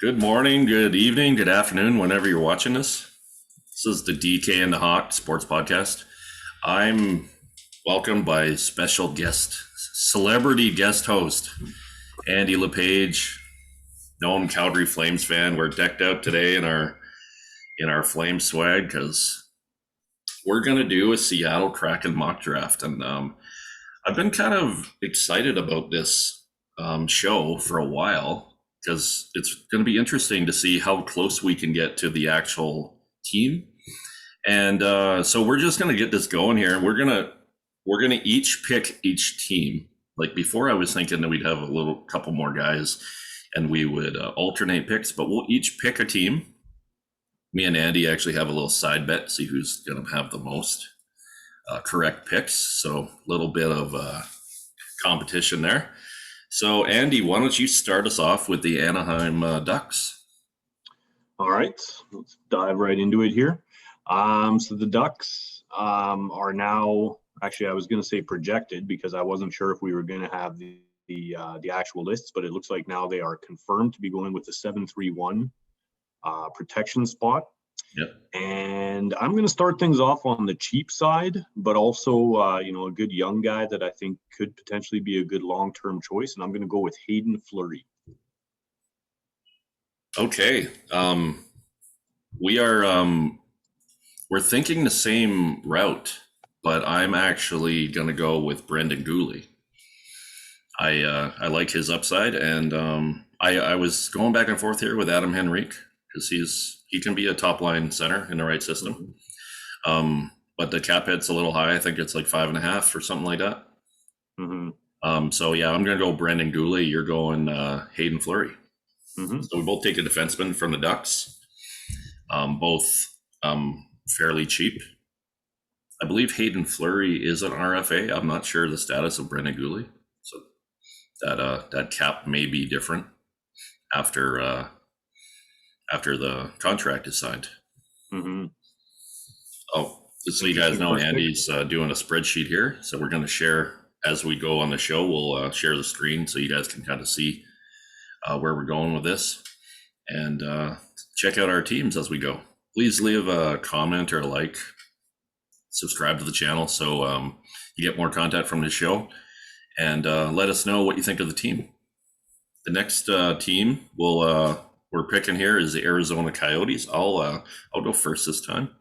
Good morning, good evening, good afternoon, whenever you're watching this. This is the DK and the Hawk Sports Podcast. I'm welcomed by special guest, celebrity guest host, Andy Lepage, known Calgary Flames fan. We're decked out today in our Flame swag because we're gonna do a Seattle Kraken mock draft, and I've been kind of excited about this show for a while because it's going to be interesting to see how close we can get to the actual team. And so we're just going to get this going here, and we're gonna each pick each team. Like before, I was thinking that we'd have a little couple more guys, and we would alternate picks, but we'll each pick a team. Me and Andy actually have a little side bet to see who's going to have the most correct picks. So a little bit of competition there. So Andy, why don't you start us off with the Anaheim Ducks? All right, let's dive right into it here. So the Ducks are now, actually, I was going to say projected because I wasn't sure if we were going to have the actual lists, but it looks like now they are confirmed to be going with the 7-3-1 protection spot. Yep. And I'm going to start things off on the cheap side, but also, a good young guy that I think could potentially be a good long-term choice. And I'm going to go with Hayden Fleury. Okay. We're thinking the same route, but I'm actually going to go with Brendan Gooley. I like his upside, and I was going back and forth here with Adam Henrique because he can be a top line center in the right system. But the cap hit's a little high. I think it's like 5.5 or something like that. So yeah, I'm going to go Brendan Gooley. You're going Hayden Fleury. So we both take a defenseman from the Ducks, both fairly cheap. I believe Hayden Fleury is an RFA. I'm not sure the status of Brendan Gooley. So that cap may be different after the contract is signed. Oh, just so you guys know, Andy's doing a spreadsheet here. So we're going to share as we go on the show. We'll share the screen so you guys can kind of see where we're going with this, and check out our teams as we go. Please leave a comment or a like, subscribe to the channel so you get more content from the show, and let us know what you think of the team. The next team we're picking here is the Arizona Coyotes. I'll go first this time.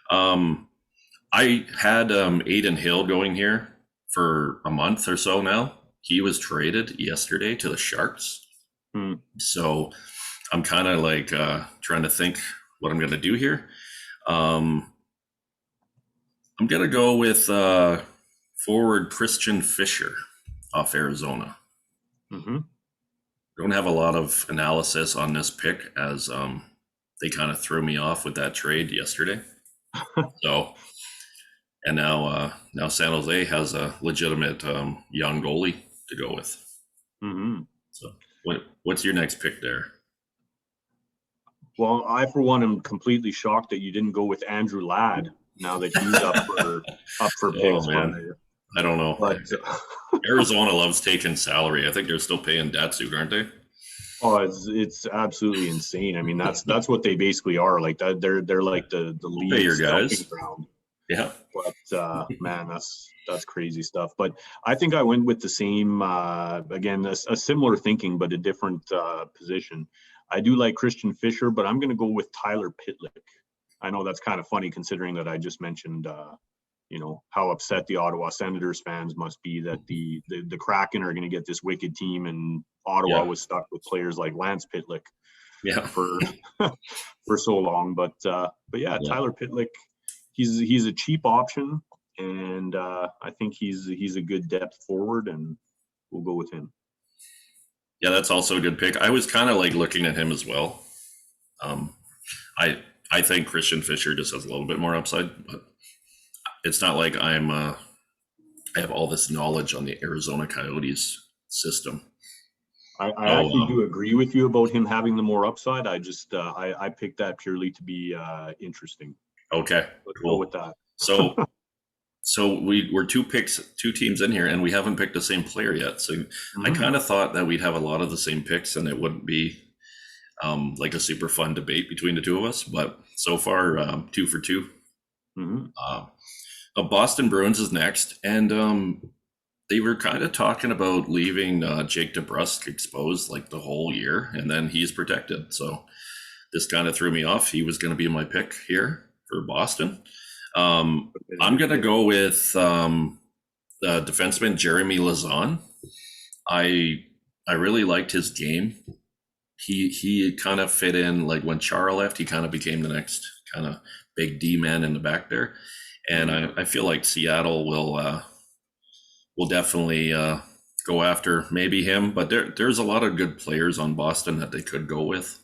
I had Aiden Hill going here for a month or so now. He was traded yesterday to the Sharks. So I'm kind of like trying to think what I'm going to do here. I'm going to go with forward Christian Fischer off Arizona. Don't have a lot of analysis on this pick as they kind of threw me off with that trade yesterday. So, and now San Jose has a legitimate young goalie to go with. So what's your next pick there? Well, I, for one, am completely shocked that you didn't go with Andrew Ladd now that he's up for picks. Oh, man. I don't know. But Arizona loves taking salary. I think they're still paying Datsuk, aren't they? Oh, it's absolutely insane. I mean, that's what they basically are. Like that, they're like the league pay your guys. Ground. Yeah. But man, that's crazy stuff. But I think I went with the same again, a similar thinking, but a different position. I do like Christian Fischer, but I'm going to go with Tyler Pitlick. I know that's kind of funny considering that I just mentioned, how upset the Ottawa Senators fans must be that the Kraken are going to get this wicked team, and Ottawa was stuck with players like Lance Pitlick for so long. But Tyler Pitlick, he's a cheap option, and I think he's a good depth forward, and we'll go with him. Yeah, that's also a good pick. I was kind of like looking at him as well. I think Christian Fischer just has a little bit more upside, but it's not like I have all this knowledge on the Arizona Coyotes system. I actually do agree with you about him having the more upside. I just I picked that purely to be interesting. Okay, let's go with that. So we're two teams in here, and we haven't picked the same player yet. So I kind of thought that we'd have a lot of the same picks, and it wouldn't be like a super fun debate between the two of us. But so far, 2 for 2. Mhm. Boston Bruins is next, and they were kind of talking about leaving Jake DeBrusk exposed like the whole year, and then he's protected. So this kind of threw me off. He was going to be my pick here for Boston. I'm going to go with defenseman Jeremy Lauzon. I really liked his game. He kind of fit in, like when Chara left, he kind of became the next kind of big D man in the back there. And I feel like Seattle will definitely go after maybe him, but there's a lot of good players on Boston that they could go with.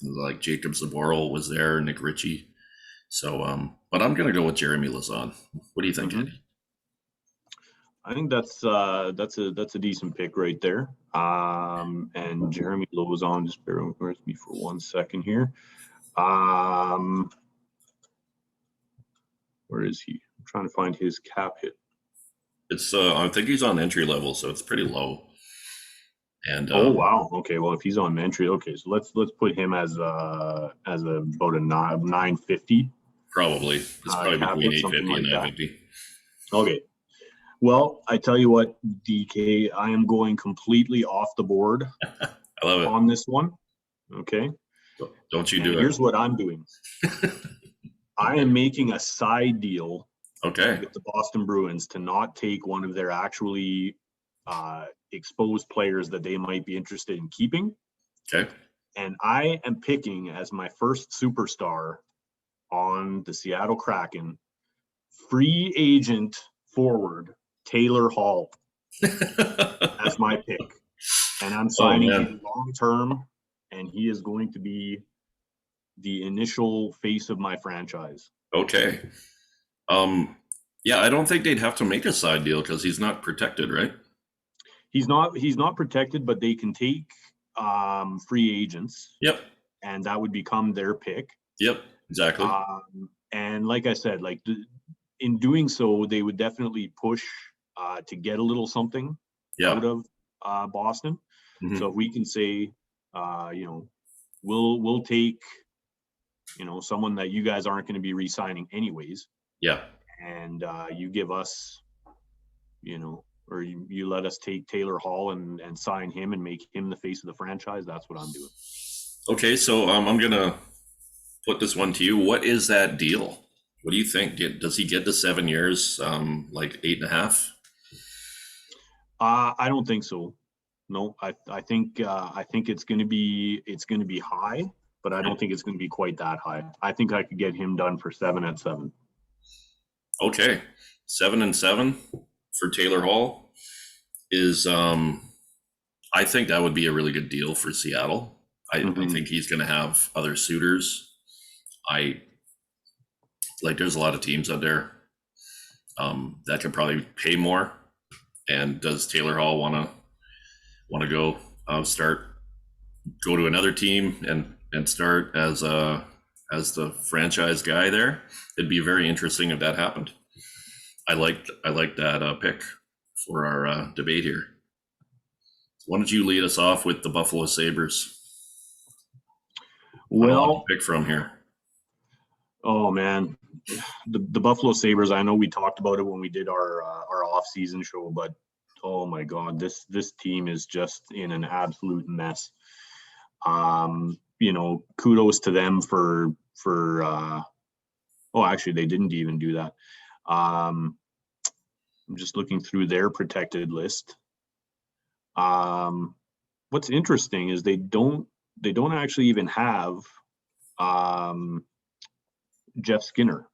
Like Jacob Zaboral was there, Nick Ritchie. So, but I'm gonna go with Jeremy Lauzon. What do you think, Andy? I think that's a decent pick right there. And Jeremy Lauzon, just bear with me for 1 second here. Where is he? I'm trying to find his cap hit. It's I think he's on entry level, so it's pretty low. And Oh wow, okay. Well, if he's on entry, okay, so let's put him as about a 950. probably it's probably Cap between hit, something 850 and like that. 950. Okay. Well, I tell you what, DK, I am going completely off the board I love it. on this one. Okay. Don't you And do here's it? what I'm doing. I am making a side deal Okay. with the Boston Bruins to not take one of their actually exposed players that they might be interested in keeping. Okay. And I am picking as my first superstar on the Seattle Kraken, free agent forward Taylor Hall as my pick. And I'm signing him long term, and he is going to be the initial face of my franchise. Okay. Yeah, I don't think they'd have to make a side deal because he's not protected, right? He's not protected, but they can take free agents. Yep. And that would become their pick. Yep. Exactly. And like I said, like in doing so, they would definitely push to get a little something out of Boston. Mm-hmm. So if we can say, we'll take, someone that you guys aren't going to be re-signing anyways. Yeah. And you give us, or you let us take Taylor Hall and sign him and make him the face of the franchise. That's what I'm doing. Okay, so I'm gonna put this one to you. What is that deal? What do you think? Does he get the 7 years, like 8.5? I don't think so. No, I think it's going to be high, but I don't think it's going to be quite that high. I think I could get him done for 7 at 7. Okay, 7 and 7 for Taylor Hall is. I think that would be a really good deal for Seattle. I think he's going to have other suitors. There's a lot of teams out there that could probably pay more. And does Taylor Hall want to go go to another team and start as the franchise guy there? It'd be very interesting if that happened. I like that pick for our debate here. Why don't you lead us off with the Buffalo Sabres? Well, pick from here. Oh man, the Buffalo Sabres. I know we talked about it when we did our off-season show, but oh my God, this team is just in an absolute mess. Kudos to them for actually they didn't even do that. I'm just looking through their protected list. What's interesting is they don't actually even have Jeff Skinner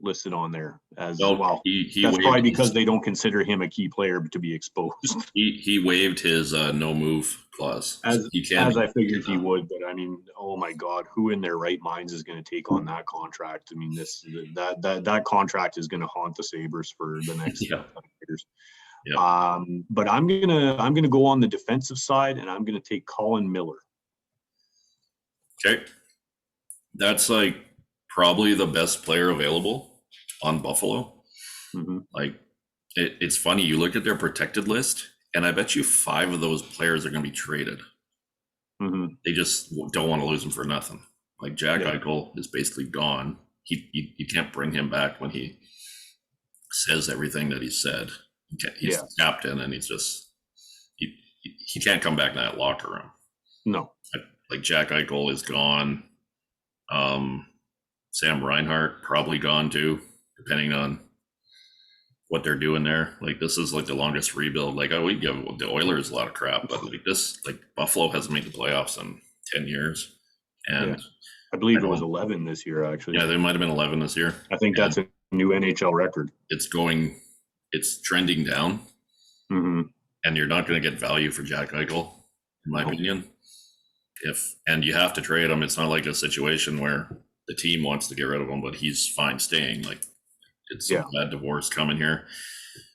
listed on there as well. That's probably because they don't consider him a key player to be exposed. He waived his no move clause. As I figured he would, but I mean, oh my God, who in their right minds is going to take on that contract? I mean, that contract is going to haunt the Sabres for the next years. Yeah. But I'm gonna go on the defensive side, and I'm gonna take Colin Miller. Okay, that's like probably the best player available on Buffalo. Mm-hmm. Like it's funny, you look at their protected list, and I bet you 5 of those players are going to be traded. They just don't want to lose him for nothing. Like Jack Yeah. Eichel is basically gone. You can't bring him back when he says everything that he said. He's Yeah. the captain, and he's just he can't come back in that locker room. No. Like Jack Eichel is gone. Sam Reinhart probably gone too, depending on what they're doing there. Like this is like the longest rebuild. Like we give the Oilers a lot of crap, but like this, like Buffalo hasn't made the playoffs in 10 years, and Yeah. I believe it was 11 this year, actually. Yeah, they might have been 11 this year. I think that's a new NHL record. It's trending down, and you're not going to get value for Jack Eichel, in my opinion. And you have to trade him. It's not like a situation where the team wants to get rid of him, but he's fine staying. Like it's a bad divorce coming here.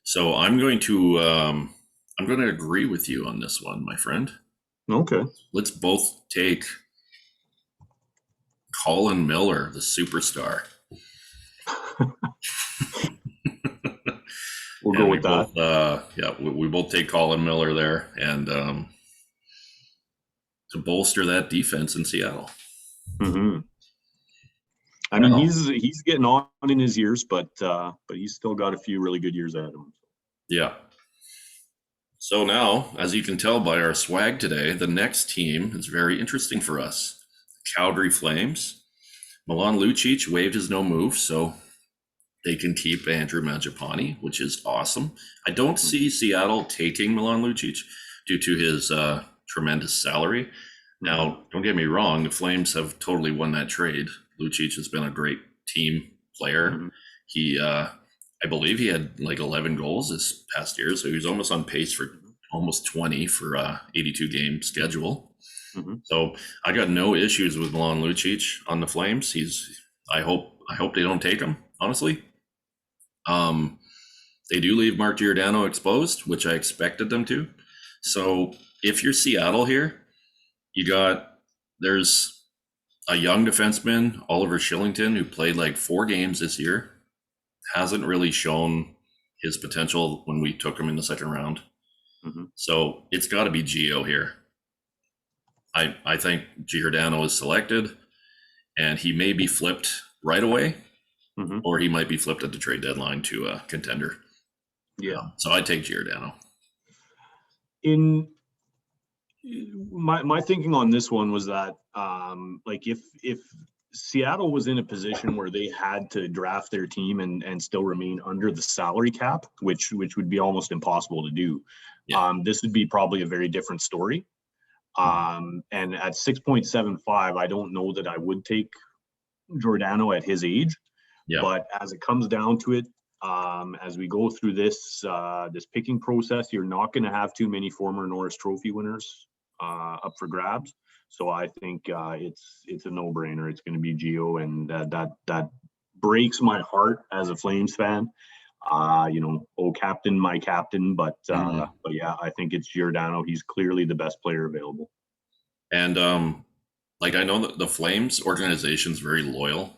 So I'm going to agree with you on this one, my friend. Okay. Let's both take Colin Miller, the superstar. We'll go with that. We both take Colin Miller there, and to bolster that defense in Seattle. I mean, he's getting on in his years, but he's still got a few really good years ahead of him. Yeah. So now, as you can tell by our swag today, the next team is very interesting for us. Calgary Flames. Milan Lucic waived his no move, so they can keep Andrew Mangiapane, which is awesome. I don't see Seattle taking Milan Lucic due to his tremendous salary. Now, don't get me wrong, the Flames have totally won that trade. Lucic has been a great team player. He, I believe he had like 11 goals this past year, so he was almost on pace for almost 20 for 82 game schedule. So I got no issues with Milan Lucic on the Flames. I hope they don't take him, honestly. They do leave Mark Giordano exposed, which I expected them to. So if you're Seattle here, there's a young defenseman, Oliver Shillington, who played like 4 games this year, hasn't really shown his potential when we took him in the second round. So it's got to be Gio here. I think Giordano is selected, and he may be flipped right away, or he might be flipped at the trade deadline to a contender. Yeah. So I take Giordano. In my thinking on this one was that like if Seattle was in a position where they had to draft their team and still remain under the salary cap, which would be almost impossible to do, this would be probably a very different story. And at 6.75, I don't know that I would take Giordano at his age. But as it comes down to it, as we go through this picking process, you're not going to have too many former Norris Trophy winners up for grabs. So I think it's a no-brainer. It's going to be Gio, and that breaks my heart as a Flames fan. Captain, my captain, but yeah, I think it's Giordano. He's clearly the best player available. And I know that the Flames organization is very loyal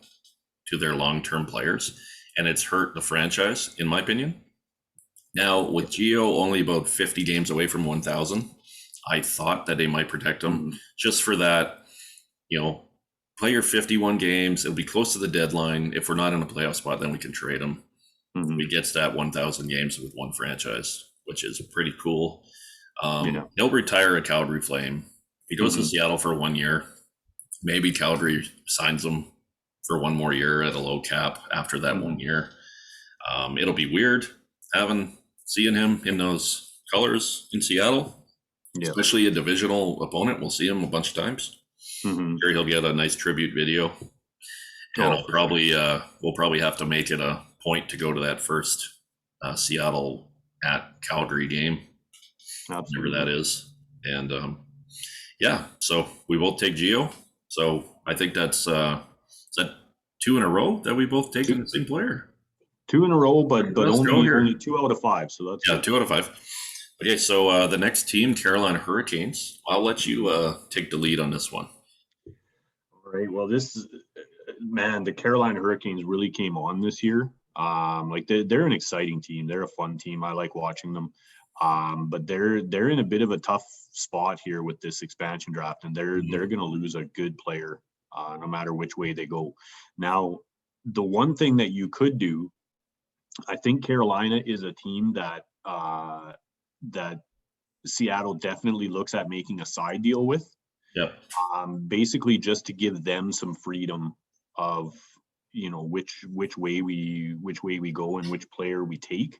to their long-term players, and it's hurt the franchise, in my opinion. Now, with Gio only about 50 games away from 1,000, I thought that they might protect him just for that, play your 51 games. It'll be close to the deadline. If we're not in a playoff spot, then we can trade him. He gets that 1,000 games with one franchise, which is pretty cool. He'll retire a Calgary Flame. He goes to Seattle for 1 year. Maybe Calgary signs him for 1 more year at a low cap after that 1 year. It'll be weird seeing him in those colors in Seattle, especially a divisional opponent. We'll see him a bunch of times. Sure, he'll get a nice tribute video. And we'll probably have to make it a point to go to that first Seattle at Calgary game, whatever that is. And so we both take Gio. So I think that's is that 2 in a row that we both taken the same player? 2 in a row, but only 2 out of 5. So that's good. 2 out of 5. Okay, so the next team, Carolina Hurricanes. I'll let you take the lead on this one. All right. Well, the Carolina Hurricanes really came on this year. They're an exciting team. They're a fun team. I like watching them. But they're in a bit of a tough spot here with this expansion draft, and they're going to lose a good player no matter which way they go. Now, the one thing that you could do, I think Carolina is a team that that Seattle definitely looks at making a side deal with. Yep. Basically just to give them some freedom of, which way we go and which player we take.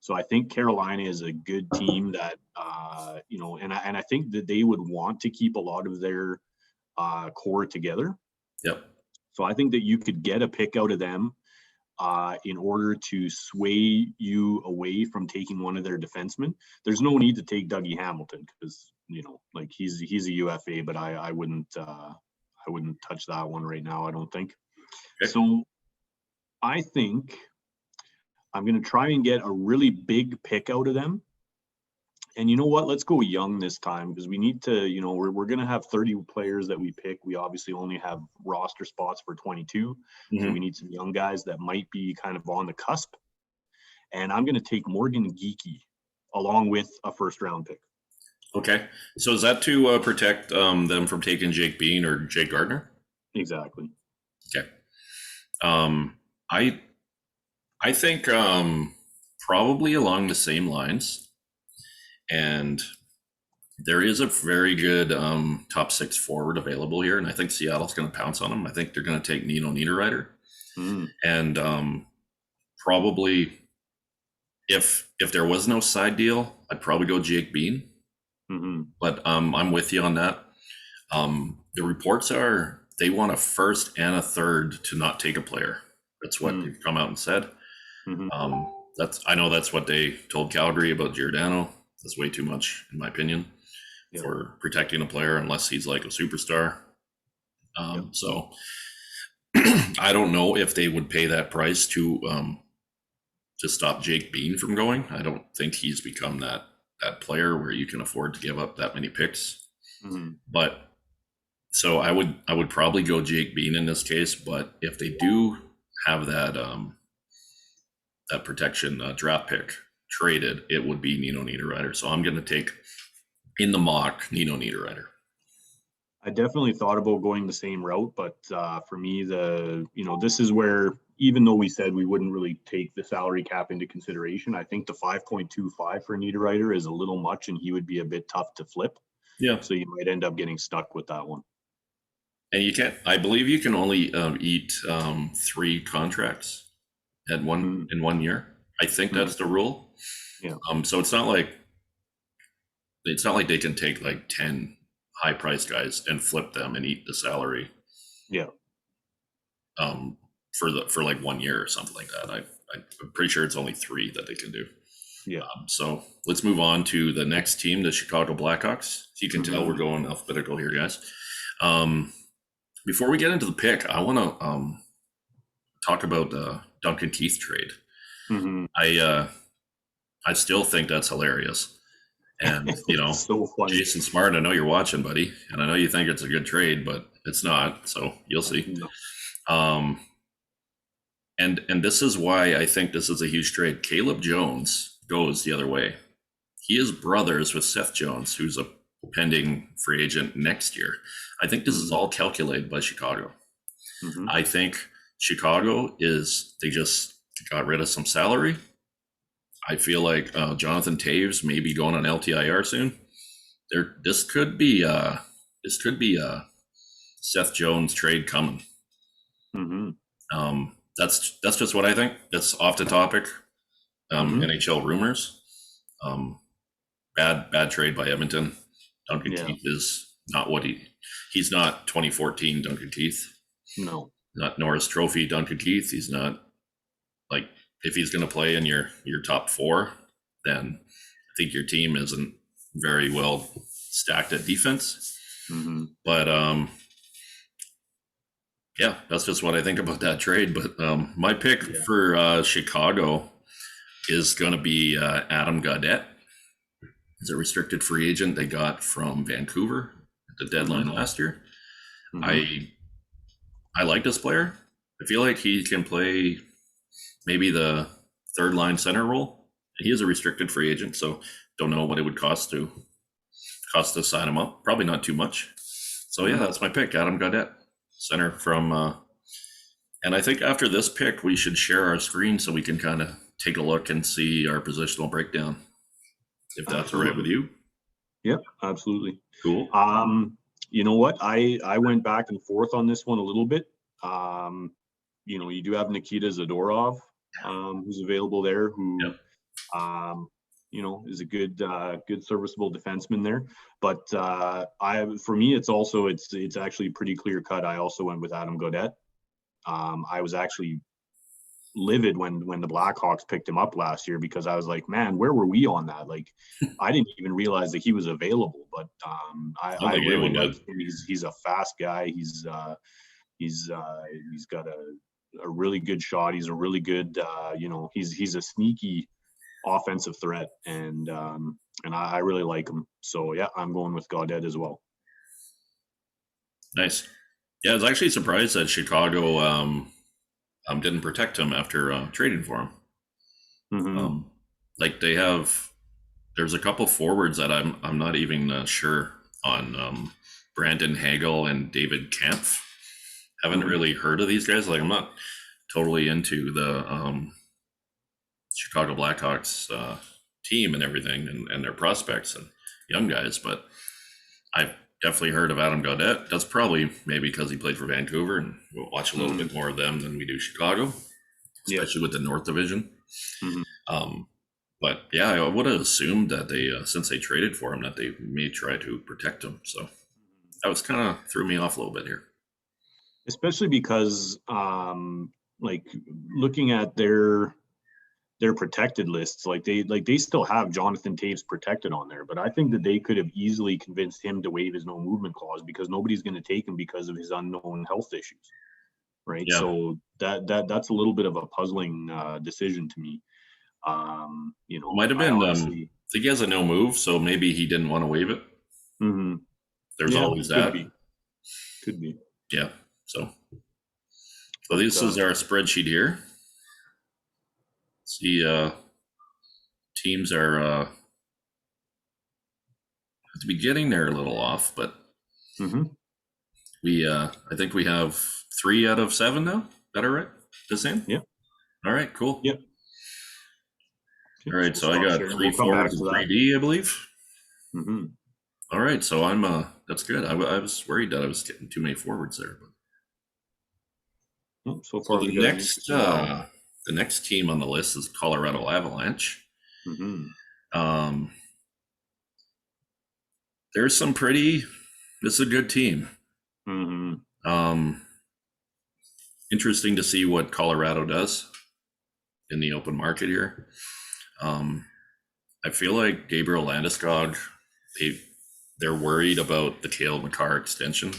So I think Carolina is a good team that and I think that they would want to keep a lot of their core together. Yep. So I think that you could get a pick out of them in order to sway you away from taking one of their defensemen. There's no need to take Dougie Hamilton because he's a UFA, but I wouldn't touch that one right now. I don't think. Okay. So I think I'm going to try and get a really big pick out of them. And you know what? Let's go young this time because we need to, we're going to have 30 players that we pick. We obviously only have roster spots for 22. Mm-hmm. So we need some young guys that might be kind of on the cusp. And I'm going to take Morgan Geekie along with a first round pick. Okay. So is that to protect them from taking Jake Bean or Jake Gardner? Exactly. Okay. I think probably along the same lines. And there is a very good top 6 forward available here, and I think Seattle's going to pounce on them. I think they're going to take Nino Niederreiter. And probably if there was no side deal, I'd probably go Jake Bean. Mm-hmm. But I'm with you on that. The reports are they want a first and a third to not take a player. That's what they've come out and said. Mm-hmm. I know that's what they told Calgary about Giordano. That's way too much, in my opinion, for protecting a player unless he's like a superstar. So I don't know if they would pay that price to stop Jake Bean from going. I don't think he's become that player where you can afford to give up that many picks. Mm-hmm. But so I would probably go Jake Bean in this case. But if they do have that protection draft pick traded, it would be Nino Niederreiter. So I'm going to take in the mock Nino Niederreiter. I definitely thought about going the same route, but for me, this is where, even though we said we wouldn't really take the salary cap into consideration, I think the 5.25 for Niederreiter is a little much, and he would be a bit tough to flip. Yeah. So you might end up getting stuck with that one. And I believe you can only eat 3 contracts in 1 year. I think that's the rule. Yeah. So it's not like they can take like 10 high-priced guys and flip them and eat the salary. Yeah. For like 1 year or something like that. I'm pretty sure it's only 3 that they can do. Yeah. So let's move on to the next team, the Chicago Blackhawks. As you can tell, we're going alphabetical here, guys. Before we get into the pick, I want to talk about the Duncan Keith trade. Mm-hmm. I still think that's hilarious. And, so Jason Smart, I know you're watching, buddy, and I know you think it's a good trade, but it's not. So you'll see. No. And this is why I think this is a huge trade. Caleb Jones goes the other way. He is brothers with Seth Jones, who's a pending free agent next year. I think this is all calculated by Chicago. Mm-hmm. I think Chicago they just got rid of some salary. I feel like Jonathan Taves may be going on LTIR soon. This could be a Seth Jones trade coming. Mm-hmm. That's just what I think. That's off the topic. NHL rumors. Bad trade by Edmonton. Duncan Keith is not what he's not 2014 Duncan Keith. No. Not Norris Trophy Duncan Keith. He's not like, if he's going to play in your top 4, then I think your team isn't very well stacked at defense. Mm-hmm. But that's just what I think about that trade. But my pick for Chicago is going to be Adam Gaudette. He's a restricted free agent they got from Vancouver at the deadline last year. Mm-hmm. I like this player. I feel like he can play maybe the third line center role. He is a restricted free agent, so don't know what it would cost to cost to sign him up. Probably not too much. So yeah, that's my pick, Adam Gaudette, center from. And I think after this pick, we should share our screen so we can kind of take a look and see our positional breakdown, if that's all right with you. Yeah, absolutely. Cool. You know what? I went back and forth on this one a little bit. You do have Nikita Zadorov, who's available there, who, Yep. Is a good serviceable defenseman there. But for me, it's actually pretty clear cut. I also went with Adam Gaudette. I was actually livid when the Blackhawks picked him up last year, because I was like, man, where were we on that? Like, I didn't even realize that he was available. But I really like him. He's a fast guy. He's got a really good shot. He's a really good he's a sneaky offensive threat, and I really like him. So yeah, I'm going with Gaudette as well. Nice. Yeah, I was actually surprised that Chicago didn't protect him after trading for him. Mm-hmm. There's a couple forwards that I'm not even sure on. Brandon Hagel and David Kampf. Haven't really heard of these guys. Like, I'm not totally into the Chicago Blackhawks team and everything, and their prospects and young guys, but I've definitely heard of Adam Gaudette. That's probably maybe because he played for Vancouver, and we'll watch a little bit more of them than we do Chicago, especially with the North Division. Mm-hmm. But yeah, I would have assumed that they, since they traded for him, that they may try to protect him. So that was kind of threw me off a little bit here. Especially because, looking at their protected lists, they still have Jonathan Taves protected on there, but I think that they could have easily convinced him to waive his no movement clause, because nobody's going to take him because of his unknown health issues, right? Yeah. So that's a little bit of a puzzling decision to me. Might have been. I think he has a no move, so maybe he didn't want to waive it. Mm-hmm. There's always that. Could be. Yeah. So this is our spreadsheet here. See, teams are at the beginning they're a little off, but we I think we have 3 out of 7 now. That all right? The same? Yeah. All right. Cool. Yep. All right. So I got 3 forwards and 3 D, I believe. Mm-hmm. All right. So I'm that's good. I was worried that I was getting too many forwards there, but so far the next team on the list is Colorado Avalanche. Mm-hmm. There's some this is a good team. Mm-hmm. Interesting to see what Colorado does in the open market here. I feel like Gabriel Landeskog, they're worried about the Cale Makar extension.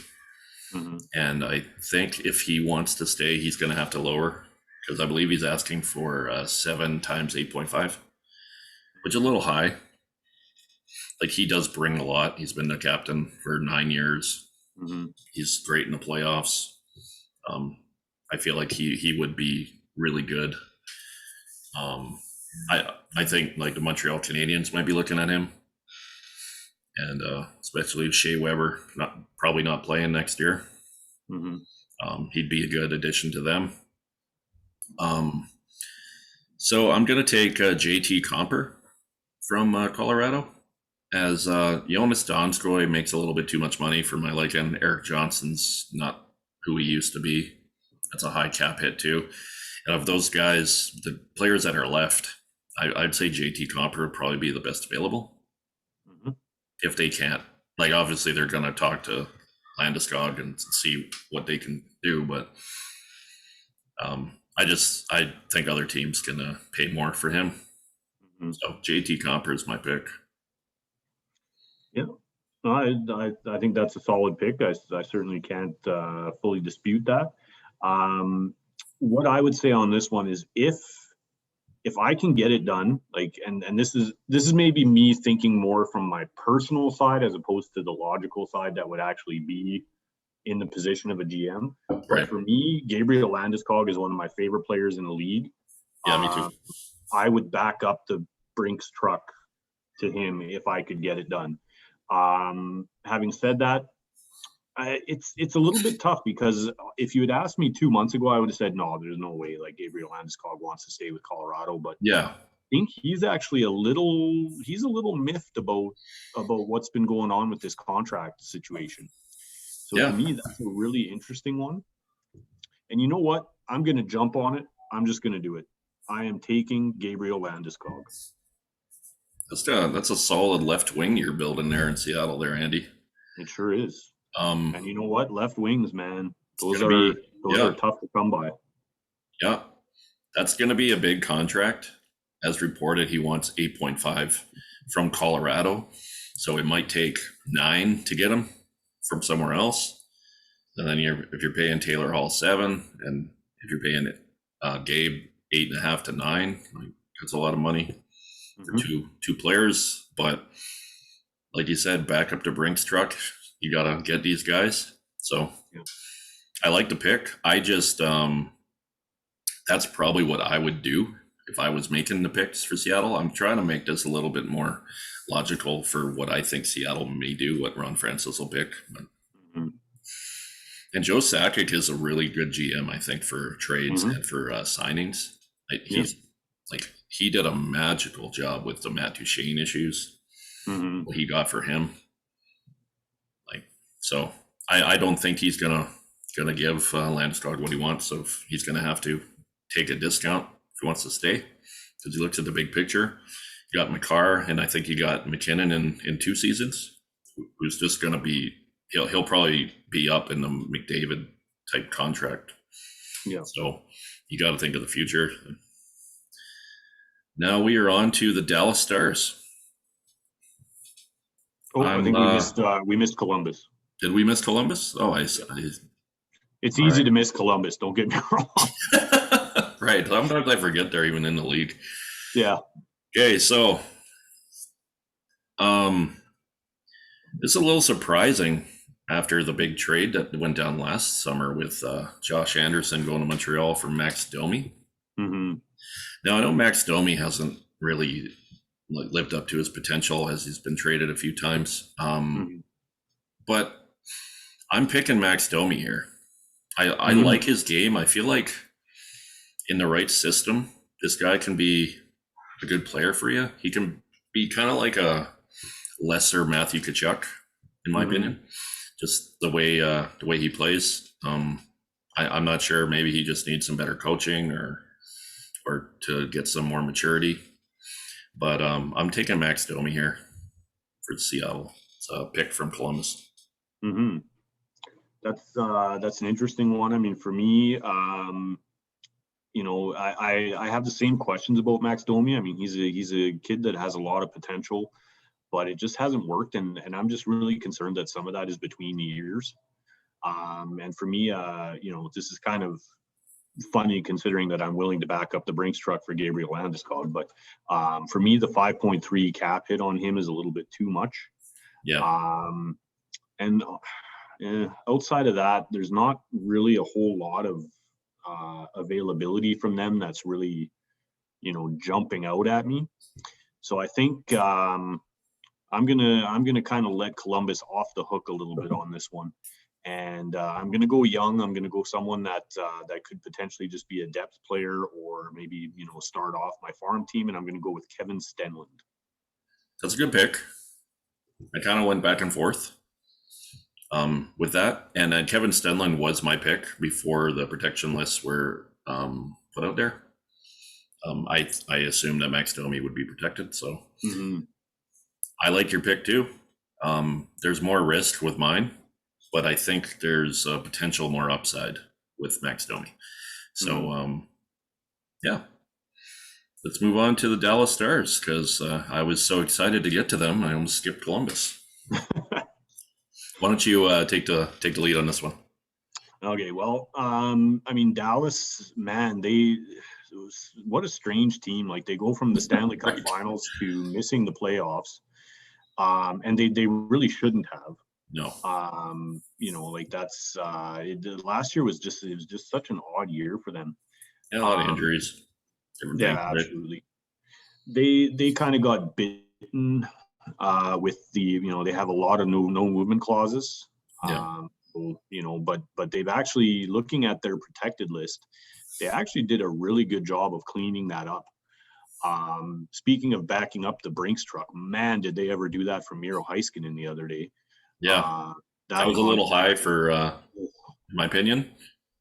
Mm-hmm. And I think if he wants to stay, he's going to have to lower, because I believe he's asking for 7 times 8.5, which is a little high. Like, he does bring a lot. He's been the captain for 9 years. Mm-hmm. He's great in the playoffs. I feel like he would be really good. I think like the Montreal Canadiens might be looking at him. And especially if Shea Weber probably not playing next year, he'd be a good addition to them. So I'm going to take JT Comper from Colorado, as Jonas Donskoy makes a little bit too much money for my liking. Eric Johnson's not who he used to be. That's a high cap hit too. And of those guys, the players that are left, I'd say JT Comper would probably be the best available. If they can't, like, obviously they're going to talk to Landeskog and see what they can do, but I think other teams can pay more for him. So JT Comper is my pick. Yeah, I think that's a solid pick. I certainly can't fully dispute that. What I would say on this one is if I can get it done, like, and this is maybe me thinking more from my personal side as opposed to the logical side that would actually be in the position of a GM. Right. But for me, Gabriel Landeskog is one of my favorite players in the league. Yeah, me too. I would back up the Brinks truck to him if I could get it done. Having said that, it's a little bit tough because if you had asked me 2 months ago, I would have said no, there's no way like Gabriel Landeskog wants to stay with Colorado. But Yeah. I think he's actually a little miffed about what's been going on with this contract situation. So to me, that's a really interesting one. And you know what? I'm going to jump on it. I'm just going to do it. I am taking Gabriel Landeskog. That's a solid left wing you're building there in Seattle there, Andy. It sure is. And you know what? Left wings, man. Those yeah. are tough to come by. Yeah. That's going to be a big contract. As reported, he wants 8.5 from Colorado. So it might take 9 to get him from somewhere else. And then if you're paying Taylor Hall 7, and if you're paying Gabe 8.5 to 9, like, that's a lot of money for two players. But like you said, back up to Brink's truck, you got to get these guys. So I like the pick. I just that's probably what I would do if I was making the picks for Seattle. I'm trying to make this a little bit more logical for what I think Seattle may do, what Ron Francis will pick. But, and Joe Sakic is a really good GM, I think, for trades and for signings. He did a magical job with the Matt Duchene issues. What he got for him. So I don't think he's gonna give Landeskog what he wants. So he's gonna have to take a discount if he wants to stay, because he looks at the big picture. You got McCarr, and I think you got McKinnon in 2 seasons, who's just gonna be he'll probably be up in the McDavid type contract. Yeah. So you got to think of the future. Now we are on to the Dallas Stars. Oh, I think we missed Columbus. Did we miss Columbus? Oh, it's easy to miss Columbus. Don't get me wrong. Right. Sometimes I forget they're even in the league. Yeah. Okay, so it's a little surprising after the big trade that went down last summer with Josh Anderson going to Montreal for Max Domi. Now, I know Max Domi hasn't really lived up to his potential as he's been traded a few times. But I'm picking Max Domi here. I like his game. I feel like in the right system, this guy can be a good player for you. He can be kind of like a lesser Matthew Tkachuk, in my opinion. Just the way he plays. I'm not sure. Maybe he just needs some better coaching or to get some more maturity. But I'm taking Max Domi here for Seattle. It's a pick from Columbus. That's an interesting one. I mean, for me, I have the same questions about Max Domi. I mean, he's a kid that has a lot of potential, but it just hasn't worked, and I'm just really concerned that some of that is between the years. And for me, this is kind of funny considering that I'm willing to back up the Brinks truck for Gabriel Landeskog, but for me, the 5.3 cap hit on him is a little bit too much. And outside of that, there's not really a whole lot of availability from them that's really, jumping out at me. So I think I'm gonna kind of let Columbus off the hook a little bit on this one, and I'm gonna go young. I'm gonna go someone that could potentially just be a depth player, or maybe start off my farm team, and I'm gonna go with Kevin Stenlund. That's a good pick. I kind of went back and forth with that, and then Kevin Stenlund was my pick before the protection lists were put out there. I assumed that Max Domi would be protected, so I like your pick too. There's more risk with mine, but I think there's a potential more upside with Max Domi. So yeah, let's move on to the Dallas Stars, because I was so excited to get to them, I almost skipped Columbus. Why don't you take the lead on this one? Okay, well, I mean, Dallas, man, what a strange team. Like, they go from the Stanley Cup Finals to missing the playoffs, and they really shouldn't have. No. That's last year was just such an odd year for them. Yeah, a lot of injuries. Absolutely. They kind of got bitten with the, they have a lot of no movement clauses. Yeah. But they've actually, looking at their protected list, they actually did a really good job of cleaning that up. Speaking of backing up the Brinks truck, man, did they ever do that for Miro Heiskanen the other day. Yeah. That That was a little high for, in my opinion.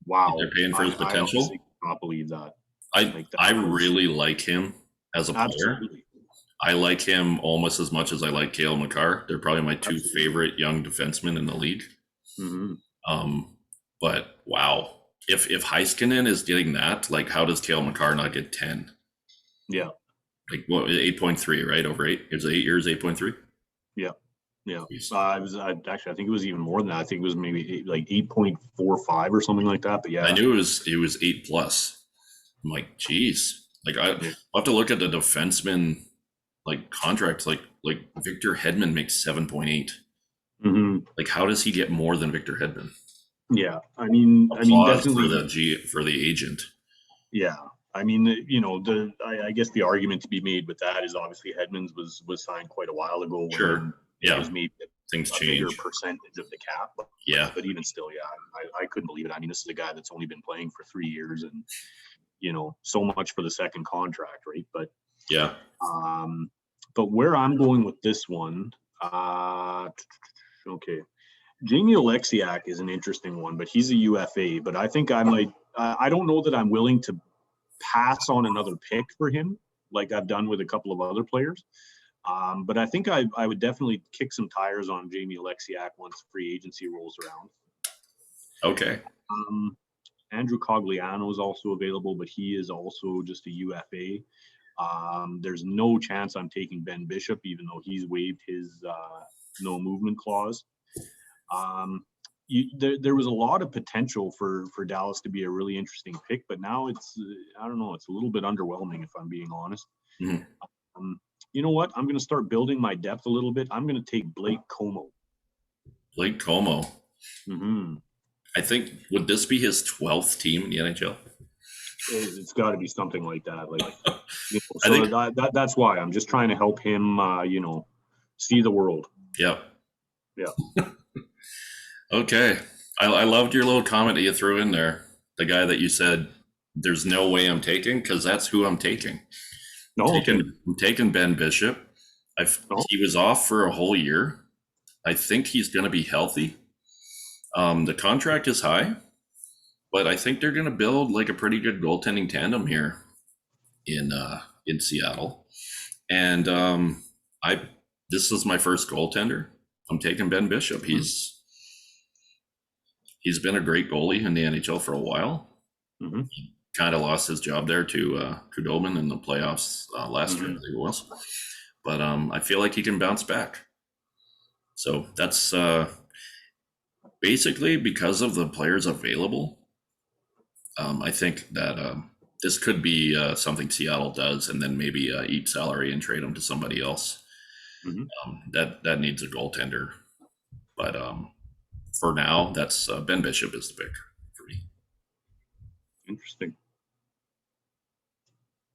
wow. They're paying for his I honestly potential. cannot believe that. I really like him as a player. Absolutely. I like him almost as much as I like Cale Makar. They're probably my two Absolutely. favorite young defensemen in the league. Mm-hmm. But wow, if Heiskanen is getting that, like, how does Cale Makar not get 10? Yeah. Like, what, 8.3, right? Over 8? It was 8 years, 8.3? Yeah. Yeah. Actually, I think it was even more than that. I think it was maybe like 8.45 or something like that. But yeah. I knew it was 8 plus. I'm like, geez. Like, I'll have to look at the defenseman, like, contracts. Like Victor Hedman makes 7.8. Mm-hmm. Like, how does he get more than Victor Hedman? Yeah. I mean, Definitely for the agent. Yeah. I mean, I guess the argument to be made with that is obviously Hedman's was signed quite a while ago. Sure. It was maybe Things a change. bigger percentage of the cap. But even still, I couldn't believe it. I mean, this is a guy that's only been playing for 3 years, and so much for the second contract, right? But yeah. But where I'm going with this one, okay. Jamie Alexiak is an interesting one, but he's a UFA. But I think I might. I don't know that I'm willing to pass on another pick for him, like I've done with a couple of other players. But I think I would definitely kick some tires on Jamie Alexiak once free agency rolls around. Okay. Andrew Cogliano is also available, but he is also just a UFA. There's no chance I'm taking Ben Bishop, even though he's waived his no movement clause. There was a lot of potential for Dallas to be a really interesting pick, but now it's I don't know, it's a little bit underwhelming if I'm being honest. Mm-hmm. You know what? I'm going to start building my depth a little bit. I'm going to take Blake Como. Blake Como. Mm-hmm. I think, would this be his 12th team in the NHL? It's got to be something like that. Like, I think that's why I'm just trying to help him, see the world. Yep. Yeah. Okay. I loved your little comment that you threw in there. The guy that you said, there's no way I'm taking, because that's who I'm taking. I'm taking Ben Bishop. He was off for a whole year. I think he's going to be healthy. The contract is high, but I think they're going to build like a pretty good goaltending tandem here in Seattle. And this is my first goaltender. I'm taking Ben Bishop. He's been a great goalie in the NHL for a while. Mm-hmm. He kind of lost his job there to Kudobin in the playoffs last year, I think it was. But I feel like he can bounce back. So that's basically because of the players available. I think that this could be something Seattle does, and then maybe eat salary and trade him to somebody else. Mm-hmm. That needs a goaltender. But for now, that's Ben Bishop is the pick for me. Interesting.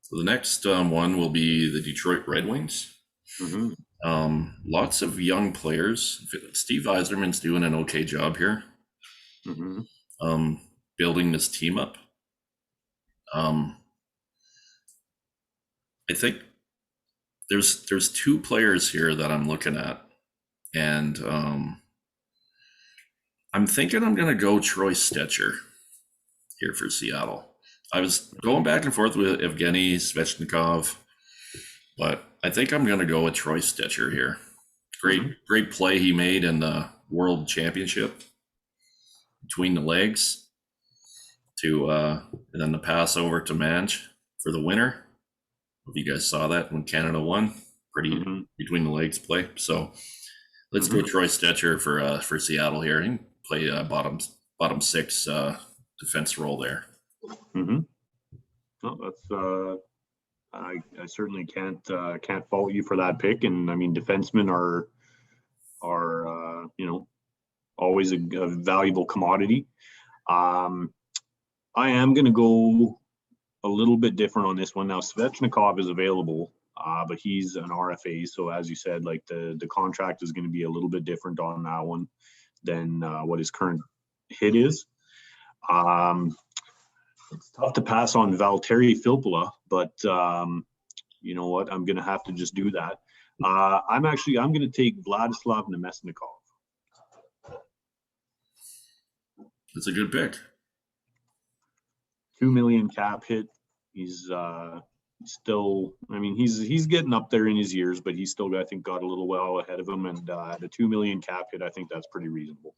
So the next one will be the Detroit Red Wings. Mm-hmm. Lots of young players. Steve Yzerman's doing an okay job here. Mm-hmm. Building this team up. I think there's two players here that I'm looking at, and I'm thinking I'm going to go Troy Stecher here for Seattle. I was going back and forth with Evgeny Svechnikov, but I think I'm going to go with Troy Stecher here. Great play he made in the World Championship between the legs and then the pass over to Manch for the winner. If you guys saw that when Canada won, pretty between the legs play. So let's go Troy Stecher for Seattle here and play bottom six defense role there. Mm-hmm. No, that's I certainly can't fault you for that pick. And I mean, defensemen are always a valuable commodity. I am going to go a little bit different on this one. Now, Svechnikov is available. but he's an RFA. So as you said, like the contract is going to be a little bit different on that one than what his current hit is. It's tough to pass on Valtteri Filppula, but you know what? I'm going to have to just do that. I'm going to take Vladislav Nemesnikov. That's a good pick. 2 million cap hit. He's still, I mean, he's getting up there in his years, but he's still, I think, got a little well ahead of him. And at a 2 million cap hit, I think that's pretty reasonable.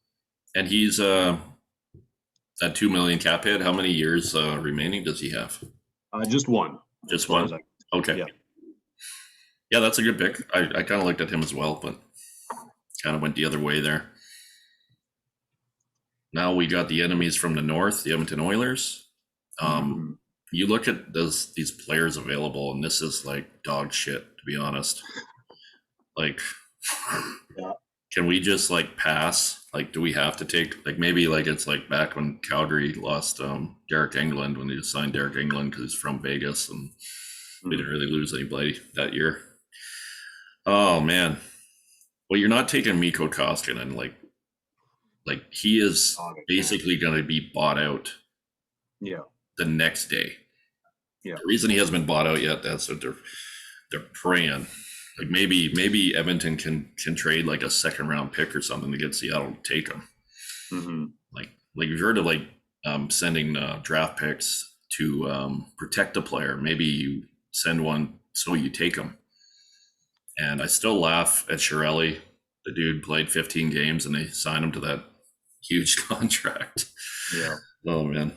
And he's that 2 million cap hit. How many years remaining does he have? Just one. Just one. Okay. Yeah, that's a good pick. I kind of looked at him as well, but kind of went the other way there. Now we got the enemies from the north, the Edmonton Oilers. You look at these players available, and this is like dog shit, to be honest. Like, can we just like pass? Like, do we have to take like maybe like it's like back when Calgary lost Derek England, when they just signed Derek England because he's from Vegas, and they didn't really lose anybody that year. Oh man, well, you're not taking Mikko Koskinen, like he is basically going to be bought out. Yeah. The next day. Yeah. The reason he hasn't been bought out yet, that's what they're praying. Like maybe Edmonton can trade like a second round pick or something to get Seattle to take him. Mm-hmm. Like you've heard of like sending draft picks to protect a player. Maybe you send one so you take him. And I still laugh at Chiarelli. The dude played 15 games and they signed him to that huge contract. Yeah. Oh man.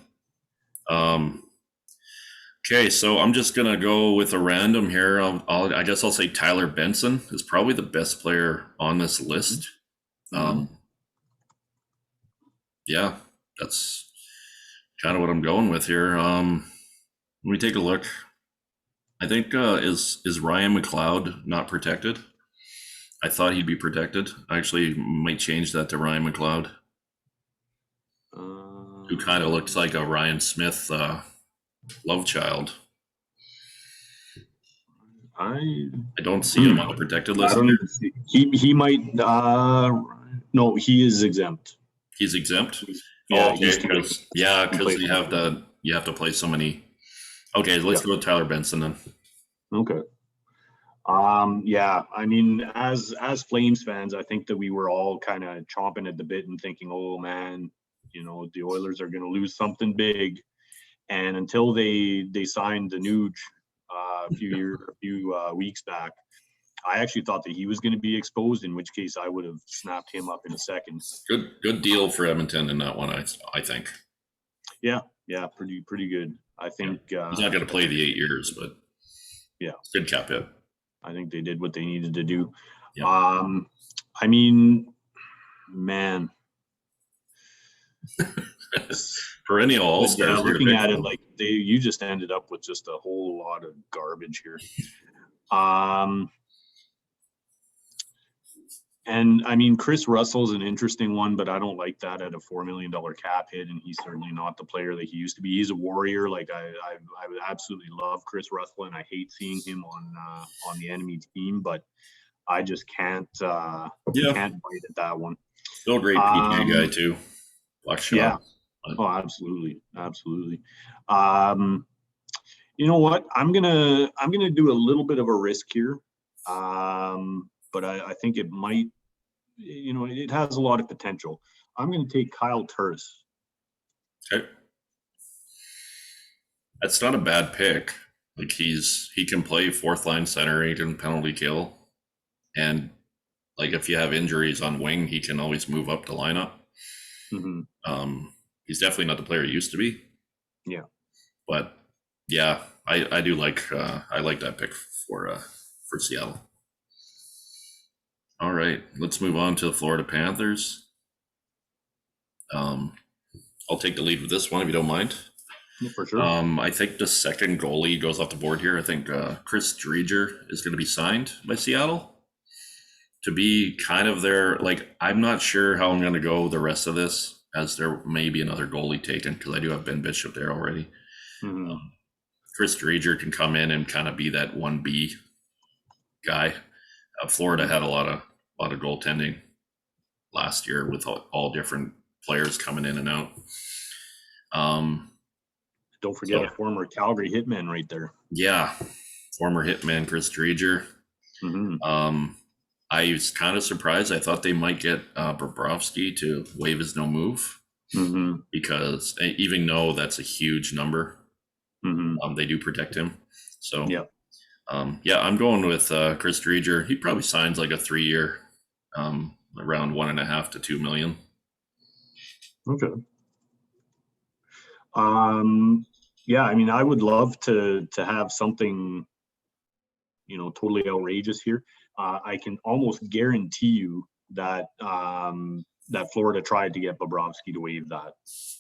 Okay, so I'm just gonna go with a random here. I guess I'll say Tyler Benson is probably the best player on this list. Yeah, that's kind of what I'm going with here. Let me take a look. I think is Ryan McLeod not protected? I thought he'd be protected. I actually might change that to Ryan McLeod, who kind of looks like a Ryan Smith love child. I don't see him on the protected list. He might. No, he is exempt. He's exempt. Yeah, because you have to play so many. Okay, let's go with Tyler Benson then. Okay. Yeah, I mean, as Flames fans, I think that we were all kind of chomping at the bit and thinking, oh man, you know, the Oilers are going to lose something big. And until they signed the Nuge a few weeks back, I actually thought that he was going to be exposed, in which case I would have snapped him up in a second. Good deal for Edmonton in that one, I think. Yeah, pretty good. I think he's not going to play the 8 years, but yeah, good cap hit. I think they did what they needed to do. Yeah. I mean, man. Perennial all-stars. Yeah, looking at it, like you just ended up with just a whole lot of garbage here. And I mean, Chris Russell's an interesting one, but I don't like that at a $4 million cap hit, and he's certainly not the player that he used to be. He's a warrior. Like I would absolutely love Chris Russell, and I hate seeing him on the enemy team, but I just can't bite at that one. Still a great PK guy too. Yeah. Oh, absolutely. You know what? I'm gonna do a little bit of a risk here, but I think it might. You know, it has a lot of potential. I'm gonna take Kyle Turris. Okay, that's not a bad pick. Like he can play fourth line center. He can penalty kill, and like if you have injuries on wing, he can always move up the lineup. Mm-hmm. He's definitely not the player he used to be. Yeah. But yeah, I do like I like that pick for Seattle. All right, let's move on to the Florida Panthers. I'll take the lead with this one if you don't mind. Yeah, for sure. I think the second goalie goes off the board here. I think Chris Driedger is going to be signed by Seattle to be kind of their, like, I'm not sure how I'm going to go the rest of this, as there may be another goalie taken because I do have Ben Bishop there already. Mm-hmm. Chris Driedger can come in and kind of be that 1B guy. Florida had a lot of goaltending last year with all different players coming in and out. Don't forget a former Calgary hitman right there. Yeah, former hitman Chris Dreger. Mm-hmm. I was kind of surprised. I thought they might get Bobrovsky to waive his no move because even though that's a huge number, they do protect him. So yeah, I'm going with Chris Dreger. He probably signs like a 3-year, around 1.5 to 2 million. Okay. Yeah, I mean, I would love to have something, totally outrageous here. I can almost guarantee you that that Florida tried to get Bobrovsky to waive that,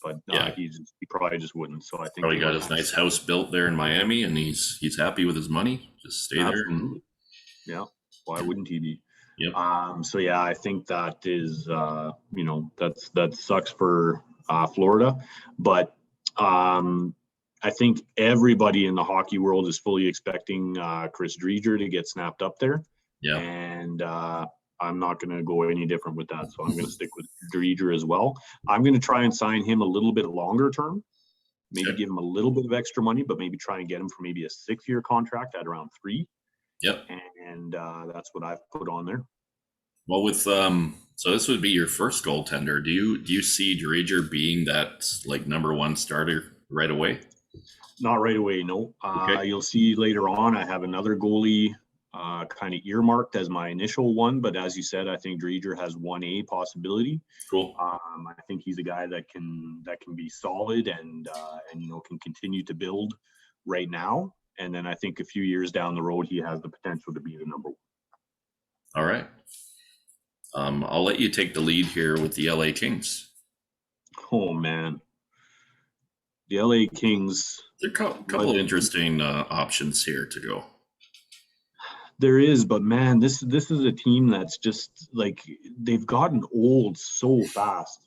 but he probably just wouldn't. So I think Probably got his nice house built there in Miami, and he's happy with his money. Just stay there. Yeah, why wouldn't he be? Yep. So yeah, I think that is that sucks for Florida, but I think everybody in the hockey world is fully expecting Chris Dreger to get snapped up there. Yeah. And I'm not going to go any different with that. So I'm going to stick with Dreger as well. I'm going to try and sign him a little bit longer term, maybe give him a little bit of extra money, but maybe try and get him for maybe a 6-year contract at around 3. Yep. And that's what I've put on there. Well, with so this would be your first goaltender. Do you see Dreger being that like number one starter right away? Not right away, no. Okay. You'll see later on, I have another goalie kind of earmarked as my initial one, but as you said, I think Dreger has 1A possibility. Cool. I think he's a guy that can be solid and can continue to build right now. And then I think a few years down the road, he has the potential to be the number one. All right. I'll let you take the lead here with the LA Kings. Oh man, the LA Kings. There are a couple of interesting options here to go. There is, but man, this is a team that's just like they've gotten old so fast.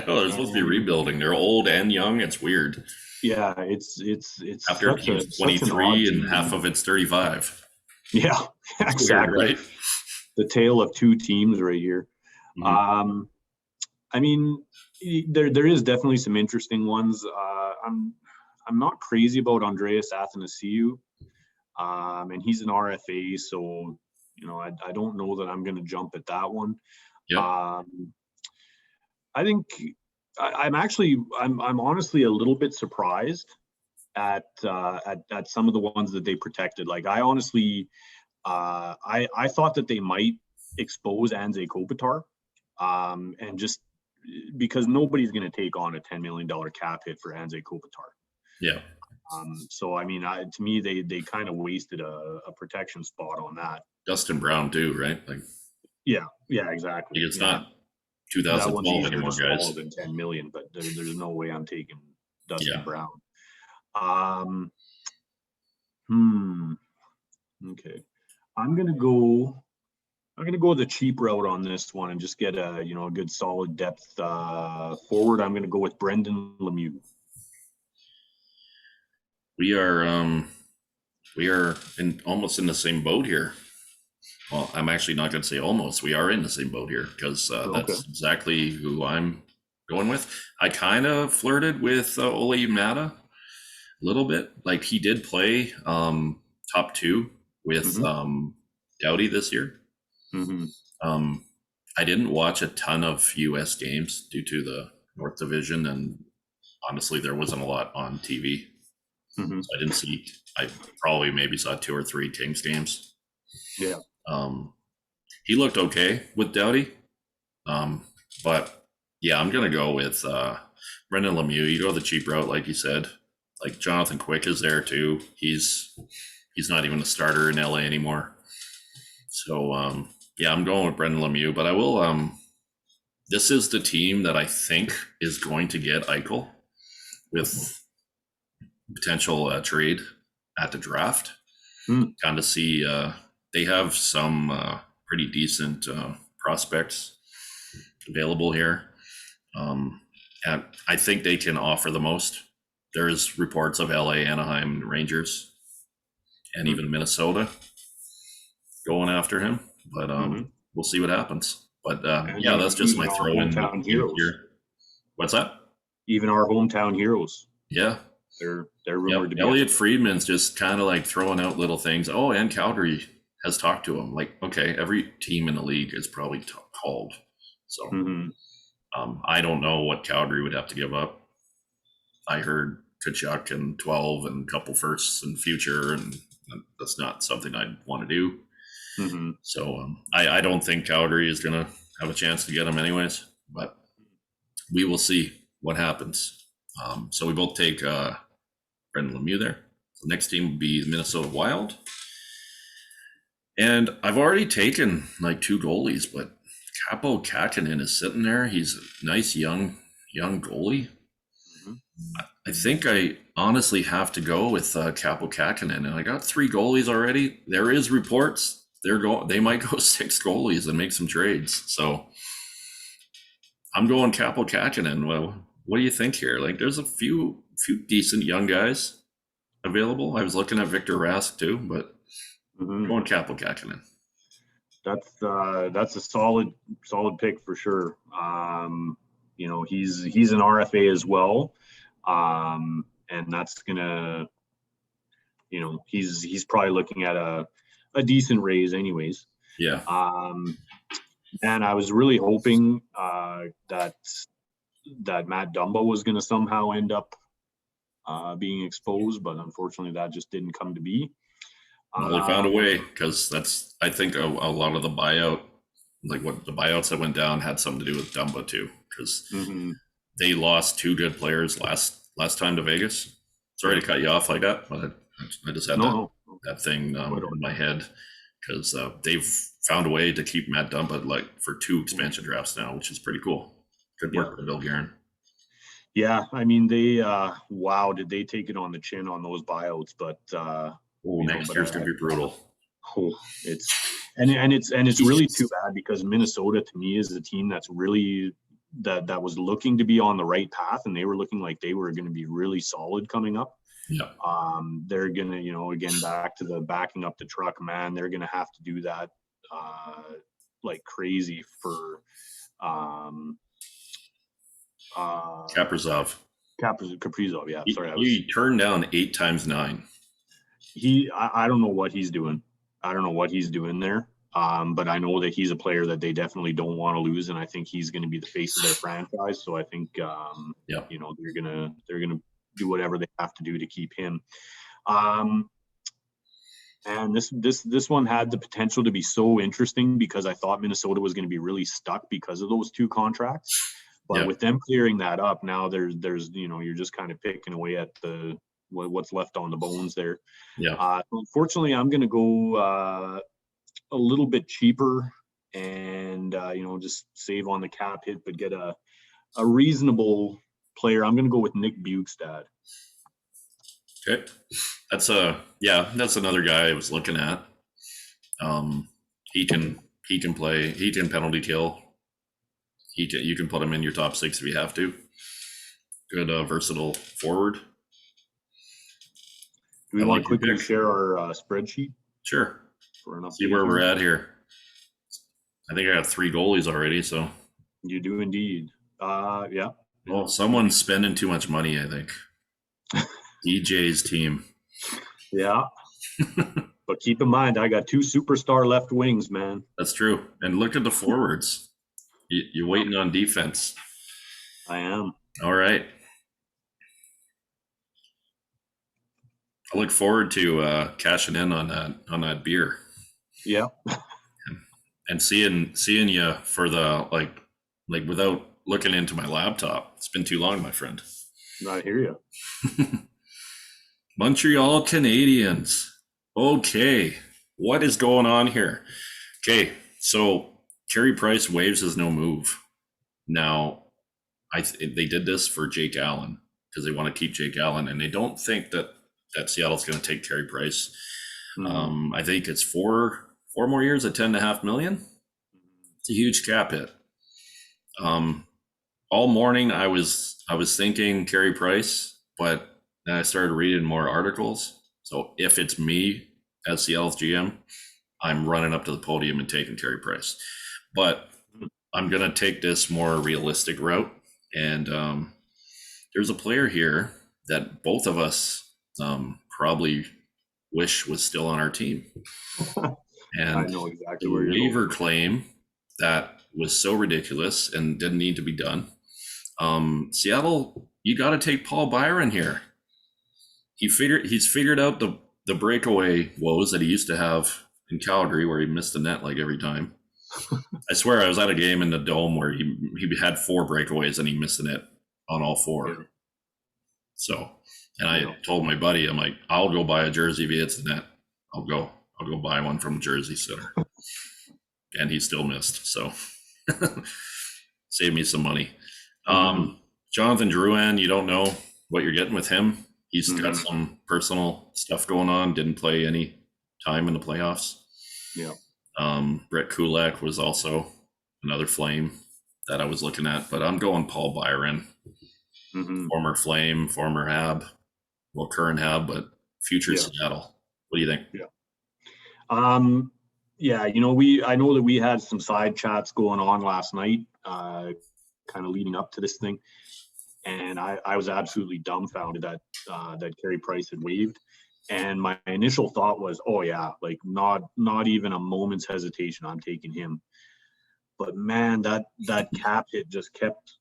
Oh, they're supposed to be rebuilding. They're old and young. It's weird. Yeah, it's after a team's 23 and half of it's 35. Yeah, exactly. Weird, right? The tale of two teams right here. Mm-hmm. I mean, there is definitely some interesting ones. I'm not crazy about Andreas Athanasiou. And he's an RFA, so I don't know that I'm going to jump at that one. Yeah. I think I'm honestly a little bit surprised at some of the ones that they protected. Like I honestly, I thought that they might expose Anze Kopitar, and just because nobody's going to take on a $10 million cap hit for Anze Kopitar. Yeah. So I mean, to me, they kind of wasted a protection spot on that. Dustin Brown too, right? Like. Yeah, exactly. It's not 2012 anymore, guys. Than 10 million, but there's no way I'm taking Dustin Brown. Okay, I'm gonna go the cheap route on this one and just get a good solid depth forward. I'm gonna go with Brendan Lemieux. We are almost in the same boat here. Well, I'm actually not going to say almost. We are in the same boat here because that's exactly who I'm going with. I kind of flirted with Ole Mata a little bit. Like he did play top 2 with Doughty this year. Mm-hmm. I didn't watch a ton of U.S. games due to the North Division, and honestly, there wasn't a lot on TV. Mm-hmm. So I didn't see. I probably maybe saw 2 or 3 Kings games. Yeah. He looked okay with Doughty. But yeah, I'm gonna go with Brendan Lemieux. You go the cheap route, like you said. Like Jonathan Quick is there too. He's not even a starter in LA anymore. So yeah, I'm going with Brendan Lemieux. But I will. This is the team that I think is going to get Eichel with potential trade at the draft. Kind of see. They have some pretty decent prospects available here. And I think they can offer the most. There's reports of LA, Anaheim, Rangers, and even Minnesota going after him, but we'll see what happens. But And yeah, that's just even my our throw in hometown heroes, here. What's that? even our hometown heroes, Yeah. they're Yep. rumored to be. Elliot Friedman's just kind of like throwing out little things. Oh, and Calgary has talked to him. Like, okay, every team in the league is probably called. So I don't know what Calgary would have to give up. I heard Kachuk and 12 and a couple firsts in future, and that's not something I'd want to do. So I don't think Calgary is going to have a chance to get him anyways, but we will see what happens. So we both take Brendan Lemieux there. The next team would be Minnesota Wild. And I've already taken like 2 goalies, but Capo Kakinen is sitting there. He's a nice young goalie. I think I honestly have to go with Capo Kakinen, and I got 3 goalies already. There is reports they might go 6 goalies and make some trades. So I'm going Capo Kakinen. Well, what do you think here? Like, there's a few decent young guys available. I was looking at Victor Rask too, but going Capo Kakinen. That's a solid pick for sure. He's an RFA as well, and that's gonna, he's probably looking at a decent raise anyways. Yeah. And I was really hoping that Matt Dumba was going to somehow end up being exposed, but unfortunately that just didn't come to be. Well, they found a way, because that's, I think, a lot of the buyout, like what the buyouts that went down had something to do with Dumba too, because they lost 2 good players last time to Vegas. Sorry to cut you off like that, but I just had that thing in my head, because they've found a way to keep Matt Dumba like for 2 expansion drafts now, which is pretty cool. Good work by Bill Guerin. Yeah, I mean, they wow, did they take it on the chin on those buyouts? But next year's gonna be brutal. It's really too bad, because Minnesota to me is the team that's really that was looking to be on the right path, and they were looking like they were going to be really solid coming up. Yeah. They're gonna, again, back to the backing up the truck, man. They're gonna have to do that like crazy for Kaprizov. Yeah. He turned down 8 times 9. I don't know what he's doing. I don't know what he's doing there. But I know that he's a player that they definitely don't want to lose, and I think he's going to be the face of their franchise. So I think they're gonna do whatever they have to do to keep him. And this one had the potential to be so interesting, because I thought Minnesota was going to be really stuck because of those 2 contracts. But with them clearing that up, now there's you're just kind of picking away at what's left on the bones there. Yeah. Unfortunately, I'm going to go a little bit cheaper and just save on the cap hit, but get a reasonable player. I'm going to go with Nick Bjugstad. Okay, that's another guy I was looking at. He can play. He can penalty kill. You can put him in your top 6 if you have to. Good versatile forward. Do we want to quickly share our spreadsheet? Sure. See where we're at here. I think I got 3 goalies already, so. You do indeed. Yeah. Well, someone's spending too much money, I think. DJ's team. Yeah. But keep in mind, I got 2 superstar left wings, man. That's true. And look at the forwards. You're waiting on defense. I am. All right. I look forward to cashing in on that beer. Yeah. And seeing you for the like without looking into my laptop. It's been too long, my friend. I hear you. Montreal Canadiens. Okay, what is going on here? Okay, so Carey Price waives his no move. Now, they did this for Jake Allen because they want to keep Jake Allen, and they don't think that Seattle's going to take Carey Price. I think it's four more years at $10.5 million. It's a huge cap hit. All morning I was thinking Carey Price, but then I started reading more articles. So if it's me as Seattle's GM, I'm running up to the podium and taking Carey Price. But I'm going to take this more realistic route. And there's a player here that both of us probably wish was still on our team. I And know exactly the where you're waiver going. claim that was so ridiculous and didn't need to be done. Seattle, you got to take Paul Byron here. He's figured out the breakaway woes that he used to have in Calgary, where he missed the net like every time. I swear I was at a game in the Dome where he had 4 breakaways and he missed the net on all 4. Yeah. So, and I told my buddy, I'm like, I'll go buy a jersey if he hits the net. I'll go buy one from Jersey Center. And he still missed. So save me some money. Jonathan Drouin, you don't know what you're getting with him. He's got some personal stuff going on. Didn't play any time in the playoffs. Yeah. Brett Kulak was also another Flame that I was looking at, but I'm going Paul Byron, former Flame, former Hab, well, current Hab, but future Seattle. What do you think? Yeah. I know that we had some side chats going on last night, kind of leading up to this thing. And I was absolutely dumbfounded that Carey Price had waived. And my initial thought was, oh yeah, like not even a moment's hesitation, I'm taking him. But man, that cap hit just kept,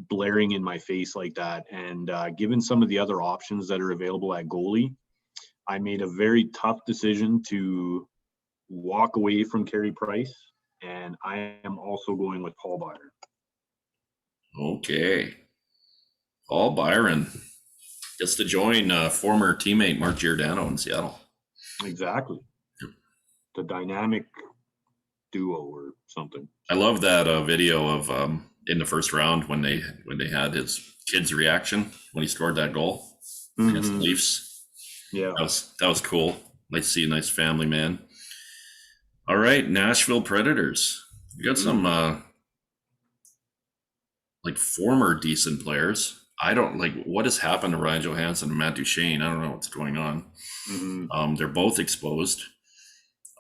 blaring in my face like that. And given some of the other options that are available at goalie, I made a very tough decision to walk away from Carey Price, and I am also going with Paul Byron. Okay. Paul Byron gets to join former teammate Mark Giordano in Seattle. Exactly. The dynamic duo or something. I love that video of in the first round when they had his kid's reaction when he scored that goal against the Leafs. Yeah. That was cool. Nice to see a nice family man. All right, Nashville Predators. We got some like former decent players. I don't like what has happened to Ryan Johansson and Matt Duchene. I don't know what's going on. They're both exposed.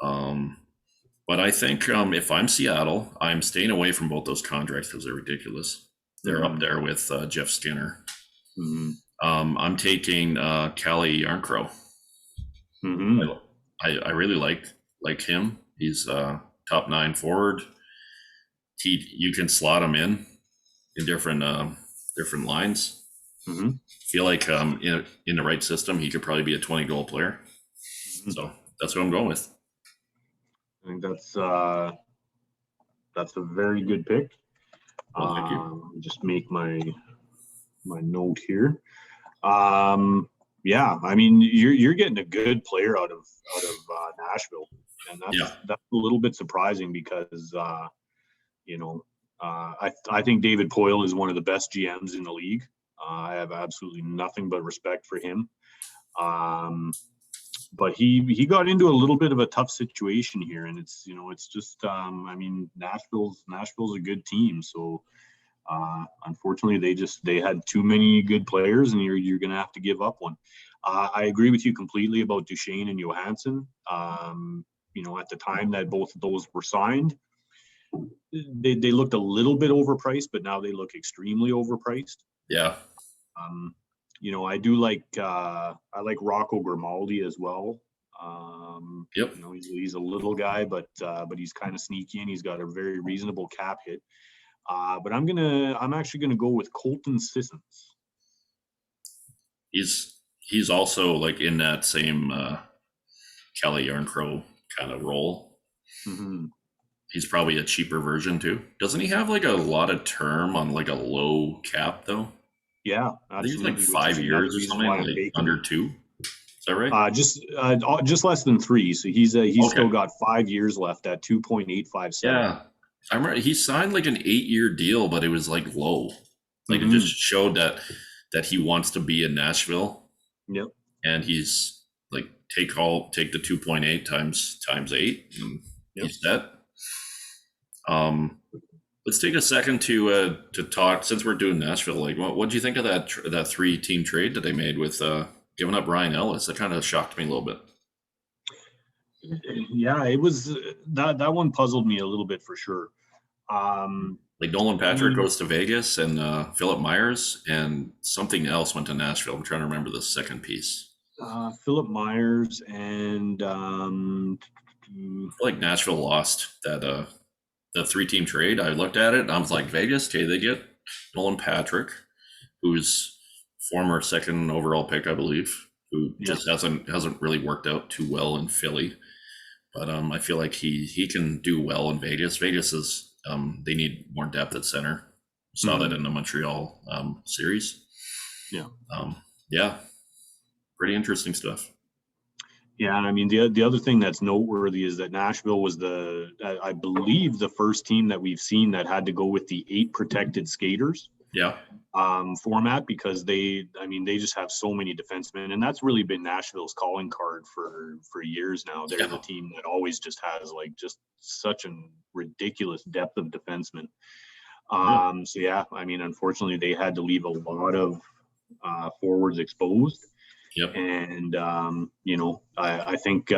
But I think if I'm Seattle, I'm staying away from both those contracts because they're ridiculous. They're up there with Jeff Skinner. I'm taking Calle Yarncrow. I really like him. He's top 9 forward. You can slot him in different lines. Feel like in the right system, he could probably be a 20-goal player. So that's what I'm going with. I think that's a very good pick. Well, thank you. Just make my note here. Yeah, I mean you're getting a good player out of Nashville, and that's a little bit surprising because I think David Poile is one of the best GMs in the league. I have absolutely nothing but respect for him. But he got into a little bit of a tough situation here, and it's just Nashville's a good team, so unfortunately they had too many good players, and you're gonna have to give up one. I agree with you completely about Duchene and Johansson. At the time that both of those were signed, they looked a little bit overpriced, but now they look extremely overpriced. Yeah. I do like Rocco Grimaldi as well. Yep. He's a little guy, but he's kind of sneaky, and he's got a very reasonable cap hit. But I'm actually gonna go with Colton Sissons. He's also like in that same Calle Yarncrow kind of role. He's probably a cheaper version too. Doesn't he have like a lot of term on like a low cap though? Yeah, I think it's like 5 years or something, like under 2. Is that right? Just less than 3. So he's still got 5 years left at 2.857. Yeah, I remember he signed like an 8-year deal, but it was like low. Like it just showed that he wants to be in Nashville. Yep. And he's like take the 2.8 times 8, and he's set. Let's take a second to talk, since we're doing Nashville. Like, what do you think of that 3-team trade that they made with giving up Ryan Ellis? That kind of shocked me a little bit. Yeah, it was that one puzzled me a little bit for sure. Like Nolan I Patrick mean, goes to Vegas, and Philip Myers and something else went to Nashville. I'm trying to remember the second piece. Philip Myers and I feel like Nashville lost that the 3-team trade. I looked at it and I was like, Vegas, okay, they get Nolan Patrick, who's former second overall pick, I believe, who yeah. just hasn't really worked out too well in Philly. But I feel like he can do well in Vegas. Vegas is they need more depth at center. Saw that Mhm. in the Montreal series. Yeah. Um, yeah, pretty interesting stuff. Yeah, I mean the other thing that's noteworthy is that Nashville was I believe the first team that we've seen that had to go with the 8 protected skaters Yeah, format, because they just have so many defensemen, and that's really been Nashville's calling card for years now. They're the yeah, team that always just has like just such a ridiculous depth of defensemen. yeah, So yeah, I mean, unfortunately, they had to leave a lot of forwards exposed. yep, And I think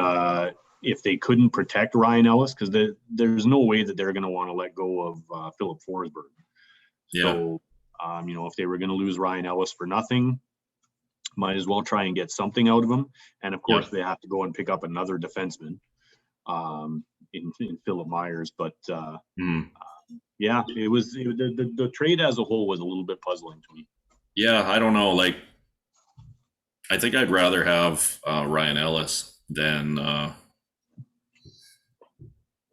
if they couldn't protect Ryan Ellis, because there's no way that they're going to want to let go of Philip Forsberg. yeah, So if they were going to lose Ryan Ellis for nothing, might as well try and get something out of him. And of yep. course, they have to go and pick up another defenseman in Philip Myers. But Mm. yeah, the trade as a whole was a little bit puzzling to me. Yeah, I don't know. Like, I think I'd rather have Ryan Ellis than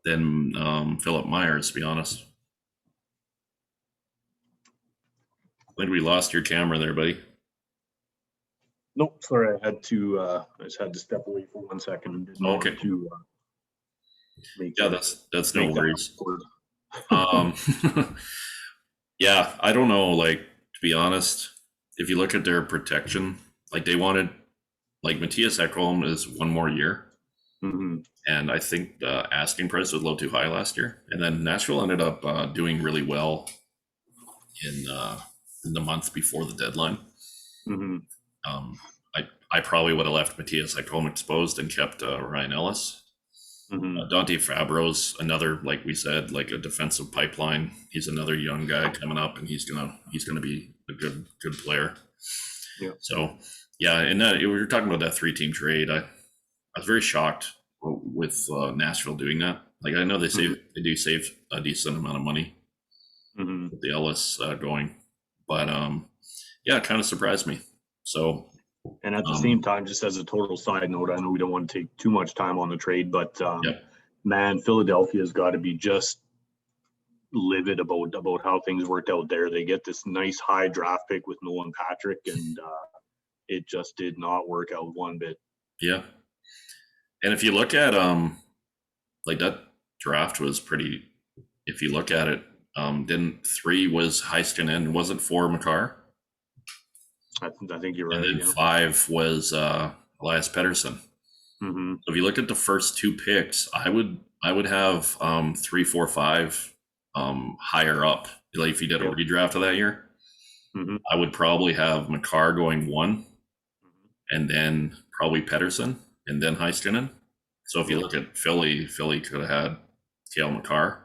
Philip Myers, to be honest. I think we lost your camera there, buddy. Nope, sorry, I just had to step away for 1 second and didn't Okay. want to make Yeah, that that's no make that worries. awkward. Um, yeah, I don't know. Like, to be honest, if you look at their protection, like they wanted, like Matthias Ekholm is one more year, Mm-hmm. and I think the asking price was a little too high last year. And then Nashville ended up doing really well in the month before the deadline. Mm-hmm. Um, I probably would have left Matthias Ekholm exposed and kept Ryan Ellis. Mm-hmm. Dante Fabro's another, like we said, like a defensive pipeline. He's another young guy coming up, and he's gonna be a good player. Yeah. So yeah, and that we were talking about that 3-team trade. I was very shocked with Nashville doing that. Like, I know Mm-hmm. they do save a decent amount of money Mm-hmm. with the Ellis going, but yeah, it kind of surprised me. So And at the same time, just as a total side note, I know we don't want to take too much time on the trade, but yeah, man, Philadelphia's got to be just livid about how things worked out there. They get this nice high draft pick with Nolan Patrick, and it just did not work out one bit. yeah. And if you look at like that draft was pretty. If you look at it, didn't 3 was Heiskanen, wasn't 4 Makar, I think you're and right. then Yeah. 5 was Elias Pettersson. Mm-hmm. So if you look at the first 2 picks, I would have 3, 4, 5 higher up. Like if you did a Yep. redraft of that year, Mm-hmm. I would probably have Makar going 1, and then probably Pettersson, and then Heiskanen. So if you Yep. look at Philly could have had Kale Makar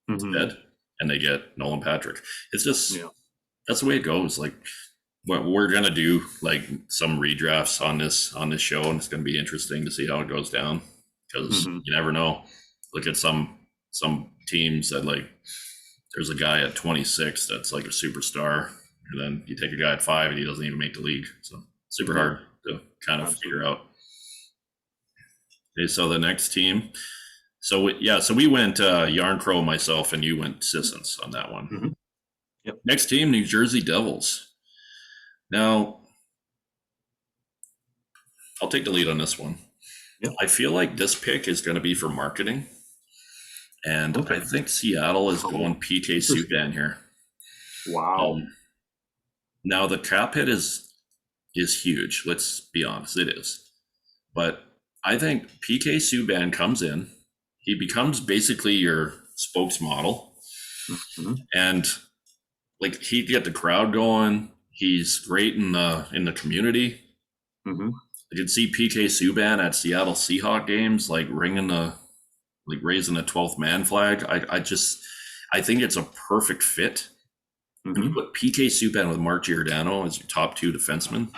Mm-hmm. instead, and they get Nolan Patrick. It's just Yeah. that's the way it goes. Like, what we're gonna do, like some redrafts on this show, and it's gonna be interesting to see how it goes down, because Mm-hmm. you never know. Look at some teams that, like, there's a guy at 26 that's like a superstar, and then you take a guy at 5 and he doesn't even make the league. So super Yeah. hard to kind of Absolutely. figure out. Okay, so the next team. So we went Yarncrow, myself, and you went Sissons on that one. Mm-hmm. Yep. Next team, New Jersey Devils. Now, I'll take the lead on this one. Yep. I feel like this pick is going to be for marketing, and Okay. I think Seattle is going PK Subban here. Wow. Now the cap hit is huge. Let's be honest, it is. But I think PK Subban comes in, he becomes basically your spokesmodel, Mm-hmm. and like he get the crowd going. He's great in the community. Mm-hmm. I could see PK Subban at Seattle Seahawk games, like raising a 12th man flag. I think it's a perfect fit. When you Mm-hmm. put PK Subban with Mark Giordano as your top two defensemen,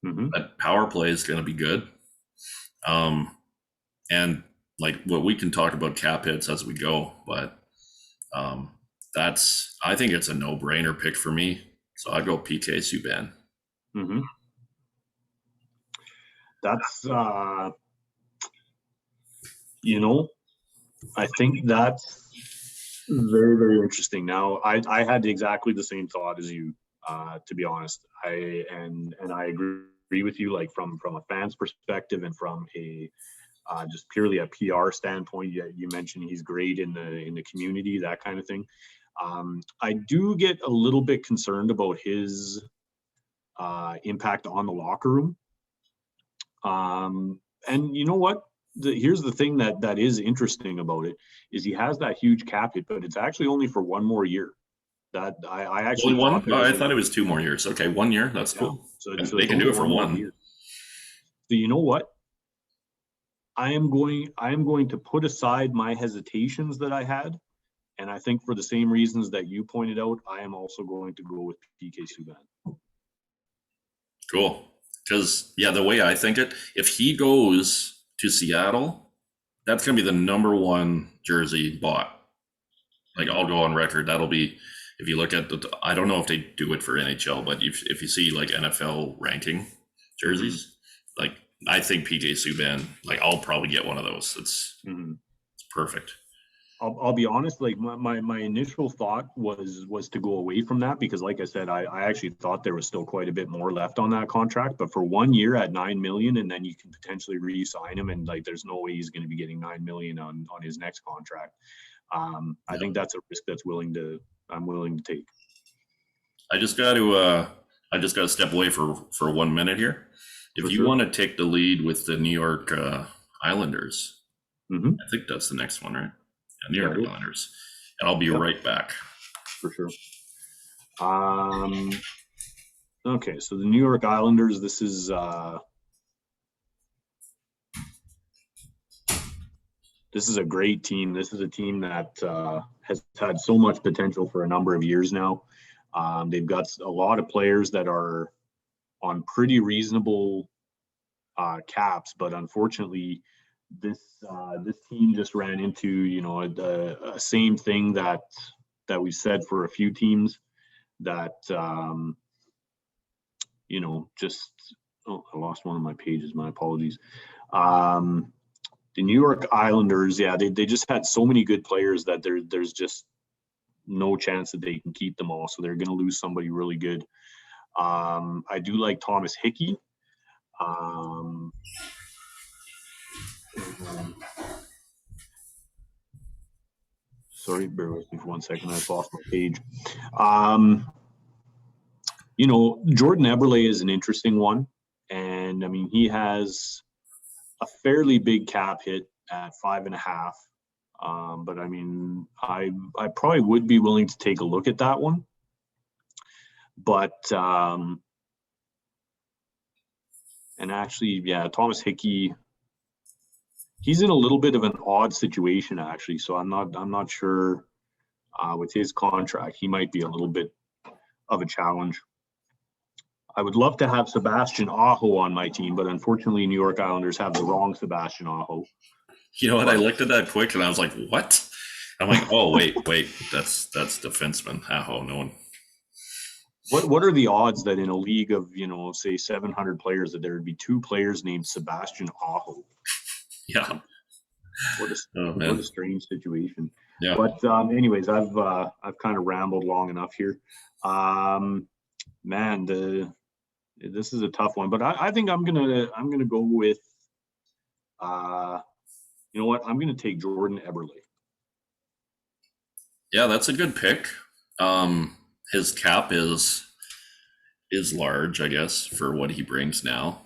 Mm-hmm. that power play is going to be good. And like what we can talk about cap hits as we go, but I think it's a no-brainer pick for me. So I go PK Subban. Mm-hmm. That's you know, I think that's very, very interesting. Now, I had exactly the same thought as you. To be honest, I agree with you. Like from a fan's perspective and from a just purely a PR standpoint, you mentioned he's great in the community, that kind of thing. I do get a little bit concerned about his impact on the locker room. And you know what? Here's the thing that is interesting about it is he has that huge cap hit, but it's actually only for one more year. That I actually Only thought one? there Oh, was I thought it was 2 more years. Okay, 1 year. That's yeah. cool. So, And so they it's can do only it for one more one. year. So you know what? I am going to put aside my hesitations that I had, and I think for the same reasons that you pointed out, I am also going to go with PK Subban. Cool. Because, yeah, the way I think it, if he goes to Seattle, that's going to be the number one jersey bought. Like, I'll go on record. That'll be, if you look at I don't know if they do it for NHL, but if you see like NFL ranking jerseys, like, I think PK Subban, like, I'll probably get one of those. It's perfect. I'll be honest, like my initial thought was to go away from that because like I said, I actually thought there was still quite a bit more left on that contract. But for 1 year at 9 million, and then you can potentially re-sign him, and like there's no way he's going to be getting 9 million on his next contract. I think that's a risk I'm willing to take. I just got to step away for 1 minute here. If For you sure. want to take the lead with the New York Islanders, Mm-hmm. I think that's the next one, right? Yeah, New Yeah, York Islanders. And I'll be yep, right back. for sure. Okay, so the New York Islanders, this is a great team. This is a team that has had so much potential for a number of years now. They've got a lot of players that are on pretty reasonable caps, but unfortunately, this team just ran into a same thing that we've said for a few teams that just I lost one of my pages. My apologies. The New York Islanders, yeah, they just had so many good players that there's just no chance that they can keep them all. So they're going to lose somebody really good. I do like Thomas Hickey. Sorry, bear with me for 1 second. I've lost my page. Jordan Eberle is an interesting one. And I mean, he has a fairly big cap hit at 5.5. But I mean, I probably would be willing to take a look at that one. But and actually, yeah, Thomas Hickey, he's in a little bit of an odd situation actually. So I'm not sure with his contract, he might be a little bit of a challenge. I would love to have Sebastian Aho on my team, but unfortunately, New York Islanders have the wrong Sebastian Aho. You know what? I looked at that quick and I was like, what? I'm like, oh, wait, that's defenseman. Oh, no one. What are the odds that in a league of, say 700 players, that there would be two players named Sebastian Aho? Yeah. What a strange situation. Yeah. But anyways, I've kind of rambled long enough here. Man, this is a tough one, but I think I'm gonna go with you know what? I'm gonna take Jordan Eberle. Yeah, that's a good pick. His cap is large, I guess, for what he brings now.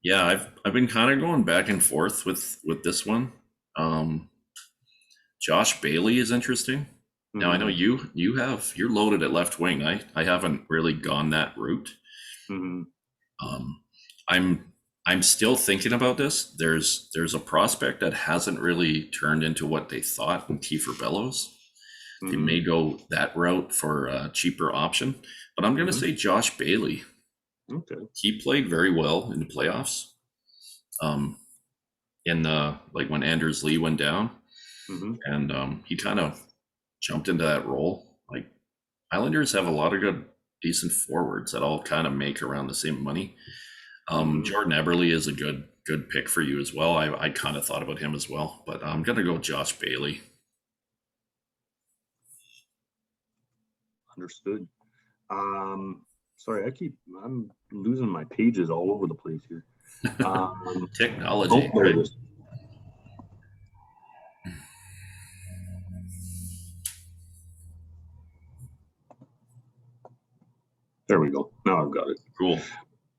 Yeah, I've been kind of going back and forth with this one. Josh Bailey is interesting. Now I know you're loaded at left wing. I haven't really gone that route. Mhm. Um, I'm still thinking about this. There's a prospect that hasn't really turned into what they thought in Kiefer Bellows. They Mhm. may go that route for a cheaper option, but I'm going to Mhm. say Josh Bailey. Okay. He played very well in the playoffs. Um, in the like when Anders Lee went down, Mhm. and he kind of jumped into that role. Like Islanders have a lot of good, decent forwards that all kind of make around the same money. Mhm. Jordan Eberle is a good pick for you as well. I kind of thought about him as well, but I'm gonna go Josh Bailey. Understood. Um, Sorry, I'm losing my pages all over the place here. Oh, Technology, there right? it is. There we go. Now I've got it. Cool.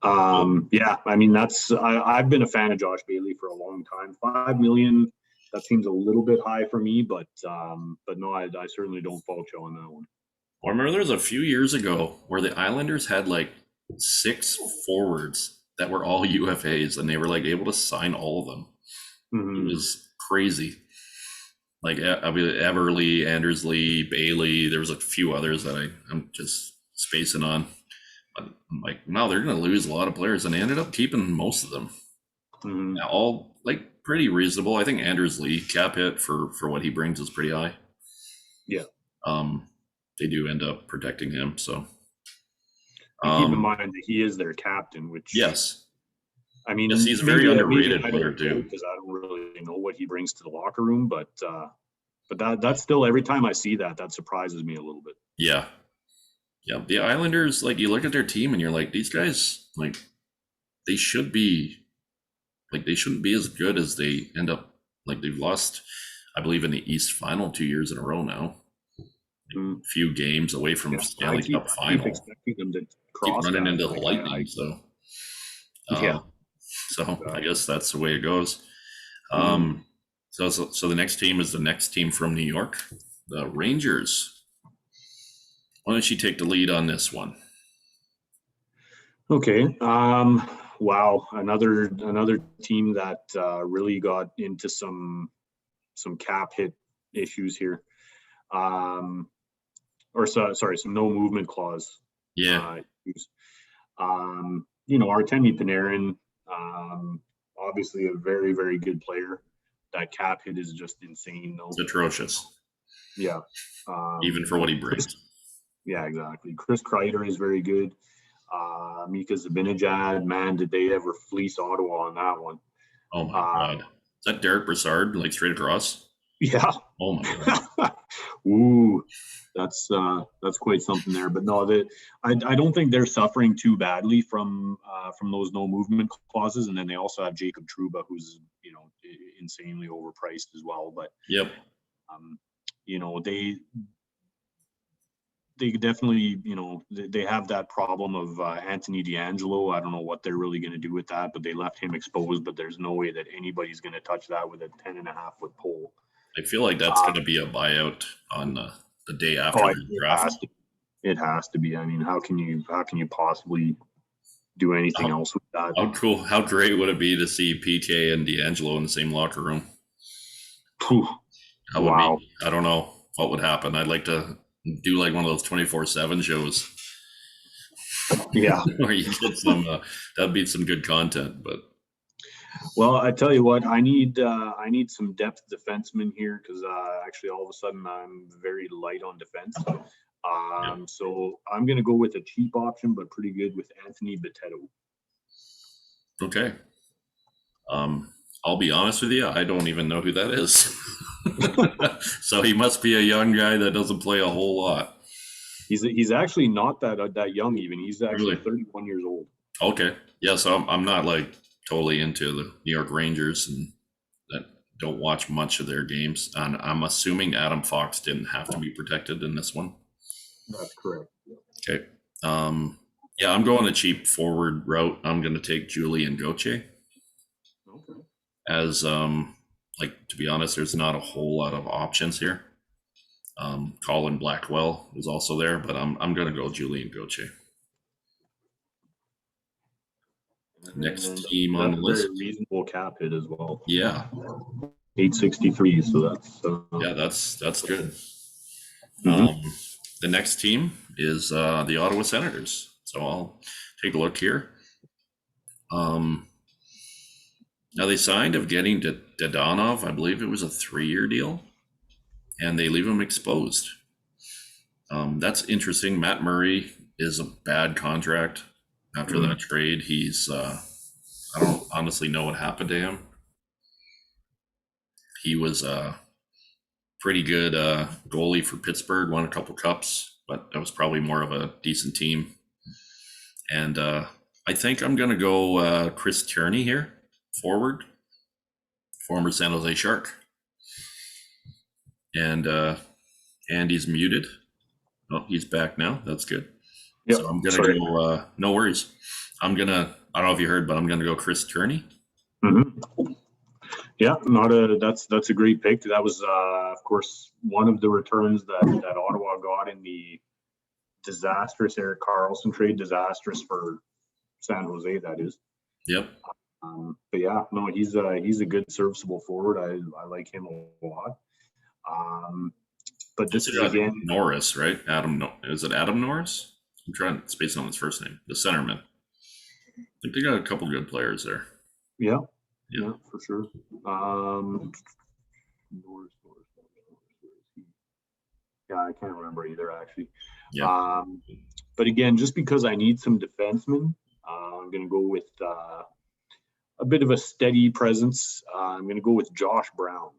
Cool. Yeah, I mean I've been a fan of Josh Bailey for a long time. 5 million, that seems a little bit high for me, but no, I certainly don't fault you on that one. I remember there was a few years ago where the Islanders had like 6 forwards that were all UFAs, and they were like able to sign all of them. It Hmm. was crazy. Like I mean, Everly, Anders Lee, Bailey. There was a few others that I'm just spacing on. But I'm like, no, they're going to lose a lot of players, and they ended up keeping most of them. Hmm. All like pretty reasonable. I think Anders Lee cap hit for what he brings is pretty high. Yeah, Um, they do end up protecting him. So and keep in um, mind that he is their captain, which yes, I yes, mean he's a very maybe underrated I player don't know too. because I don't really know what he brings to the locker room, but that's still every time I see that surprises me a little bit. Yeah, yeah. The Islanders, like you look at their team and you're like, these guys, like they should be, like they shouldn't be as good as they end up. Like they've lost, I believe, in the East Final 2 years in a row now. Mm. Few games away from Yeah, I Stanley keep Cup I keep final. expecting them to Keep cross running that. into the Like Lightning, so yeah, uh, so I exactly. guess that's the way it goes. Hmm. Um, so the next team is the next team from New York, the Rangers. Why don't you take the lead on this one? Okay. Wow. Another team that really got into some cap hit issues here. Um, sorry, some no movement clause Yeah, issues. Artemi Panarin, obviously a very good player. That cap hit is just insane, it's though. atrocious, Yeah. even for what he Chris. brings. Yeah, exactly. Chris Kreider is very good. Mika Zibanejad, man, did they ever fleece Ottawa on that one? Oh my Uh, god, is that Derek Brassard like straight across? yeah. Oh my god. Ooh, that's quite something there. But no, I don't think they're suffering too badly from those no movement clauses. And then they also have Jacob Trouba, who's insanely overpriced as well. But Yep. um, you know they definitely, they have that problem of Anthony D'Angelo. I don't know what they're really going to do with that, but they left him exposed. But there's no way that anybody's going to touch that with a 10.5 foot pole. I feel like that's Uh, going to be a buyout on the day after oh, the it draft. has to. It has to be. I mean, how can you possibly do anything How, else with that? how cool, how great would it be to see PK and D'Angelo in the same locker room? Phew, That would wow. be, I don't know what would happen. I'd like to do like one of those 24/7 shows Yeah. where you get some, that'd be some good content. But Well, I tell you what, I need some depth defensemen here because actually all of a sudden I'm very light on defense. yeah, So I'm gonna go with a cheap option, but pretty good with Anthony Bitetto. okay. Um, I'll be honest with you, I don't even know who that is. So he must be a young guy that doesn't play a whole lot. He's actually not that young even. He's actually Really? 31 years old. Okay. Yeah, so I'm not like totally into the New York Rangers and that don't watch much of their games. And I'm assuming Adam Fox didn't have to be protected in this one. That's correct. Okay. Um, yeah, I'm going a cheap forward route. I'm going to take Julian Gauthier Okay. as like to be honest, there's not a whole lot of options here. Colin Blackwell is also there, but I'm going to go Julian Gauthier. Next And team on that's the a very list. reasonable cap hit as well. Yeah, 863. So that's yeah, that's good. mhm. The next team is the Ottawa Senators. So I'll take a look here. Now they signed of getting Dadonov. I believe it was a 3-year deal, and they leave him exposed. That's interesting. Matt Murray is a bad contract. After that trade, he's I don't honestly know what happened to him. He was a pretty good goalie for Pittsburgh, won a couple cups, but that was probably more of a decent team. And I think I'm going to go Chris Tierney here, forward, former San Jose Shark. And Andy's muted. Oh, he's back now. That's good. Yep. So I'm going to Sorry. go, no worries. I don't know if you heard, but I'm going to go Chris Tierney. Mm-hmm. Yeah, that's a great pick. That was of course one of the returns that Ottawa got in the disastrous Erik Karlsson trade. Disastrous for San Jose, that is. Yep. But yeah, no, he's a good serviceable forward. I like him a lot. But this is again Norris, right? Is it Adam Norris? I'm trying to space on his first name. The centerman. I think they got a couple good players there. Yeah, for sure. Norris. Yeah, I can't remember either actually. Yeah. But again, just because I need some defensemen, I'm going to go with a bit of a steady presence. I'm going to go with Josh Brown.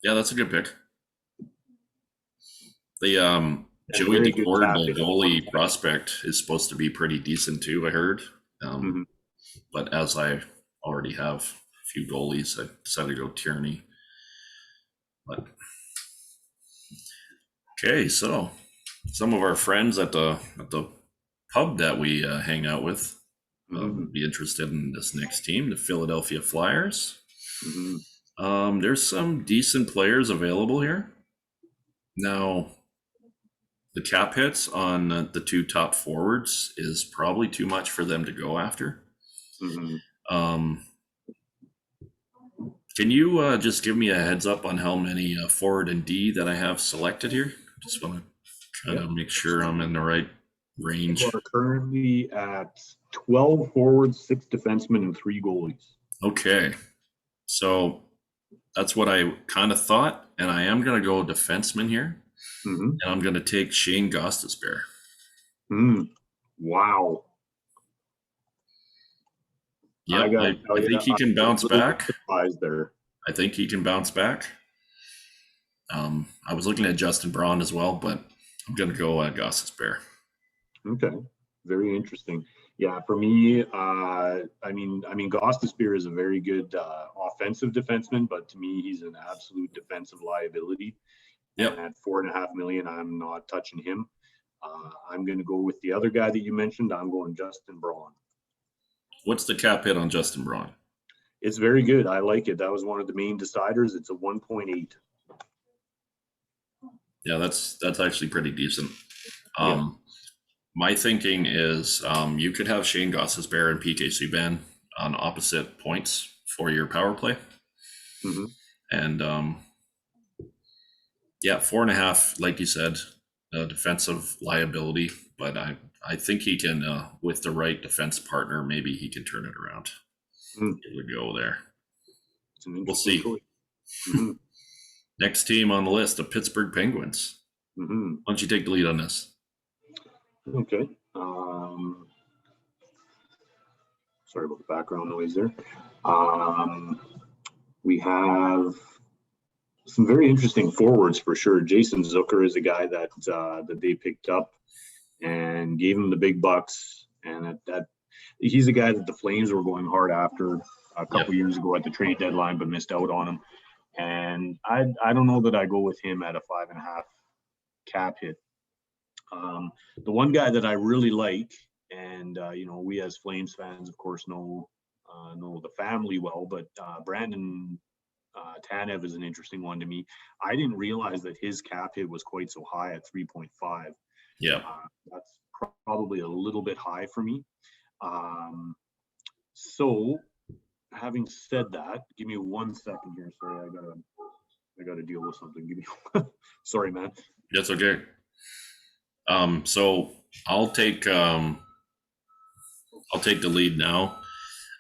Yeah, that's a good pick. The Joey Daccord, the goalie prospect, is supposed to be pretty decent too, I heard. But as I already have a few goalies, I decided to go Tierney. But okay, so some of our friends at the pub that we hang out with be interested in this next team, the Philadelphia Flyers. There's some decent players available here. Now, the cap hits on the two top forwards is probably too much for them to go after. Can you just give me a heads up on how many forward and D that I have selected here? Just want to kind of make sure I'm in the right range. We're currently at 12 forwards, 6 defensemen, and 3 goalies. Okay. So that's what I kind of thought, and I am going to go defenseman here, and I'm going to take Shane Gostisbehere. Wow. Yeah, I think he can bounce back. There. I think he can bounce back. I was looking at Justin Braun as well, but I'm going to go Gostisbehere. Okay, very interesting. Yeah, for me, I mean, Gostisbehere is a very good offensive defenseman, but to me, he's an absolute defensive liability. Yep. And at $4.5 million, I'm not touching him. I'm going to go with the other guy that you mentioned. I'm going Justin Braun. What's the cap hit on Justin Braun? It's very good. I like it. That was one of the main deciders. It's a 1.8. Yeah, that's actually pretty decent. My thinking is you could have Shane Gostisbehere and PK Subban on opposite points for your power play. And 4.5, like you said, defensive liability, but I think he can, with the right defense partner, maybe he can turn it around. It would go there. We'll see. Next team on the list, the Pittsburgh Penguins. Why don't you take the lead on this? Okay. Sorry about the background noise there. We have some very interesting forwards for sure. Jason Zucker is a guy that they picked up and gave him the big bucks, and that he's a guy that the Flames were going hard after a couple years ago at the trade deadline, but missed out on him. And I don't know that I go with him at a 5.5 cap hit. The one guy that I really like, and we as Flames fans, of course, know the family well, but Brandon Tanev is an interesting one to me. I didn't realize that his cap hit was quite so high at 3.5. Yeah, that's probably a little bit high for me. So having said that, give me 1 second here. Sorry, I gotta deal with something. Give me sorry, man. That's okay. So I'll take the lead now.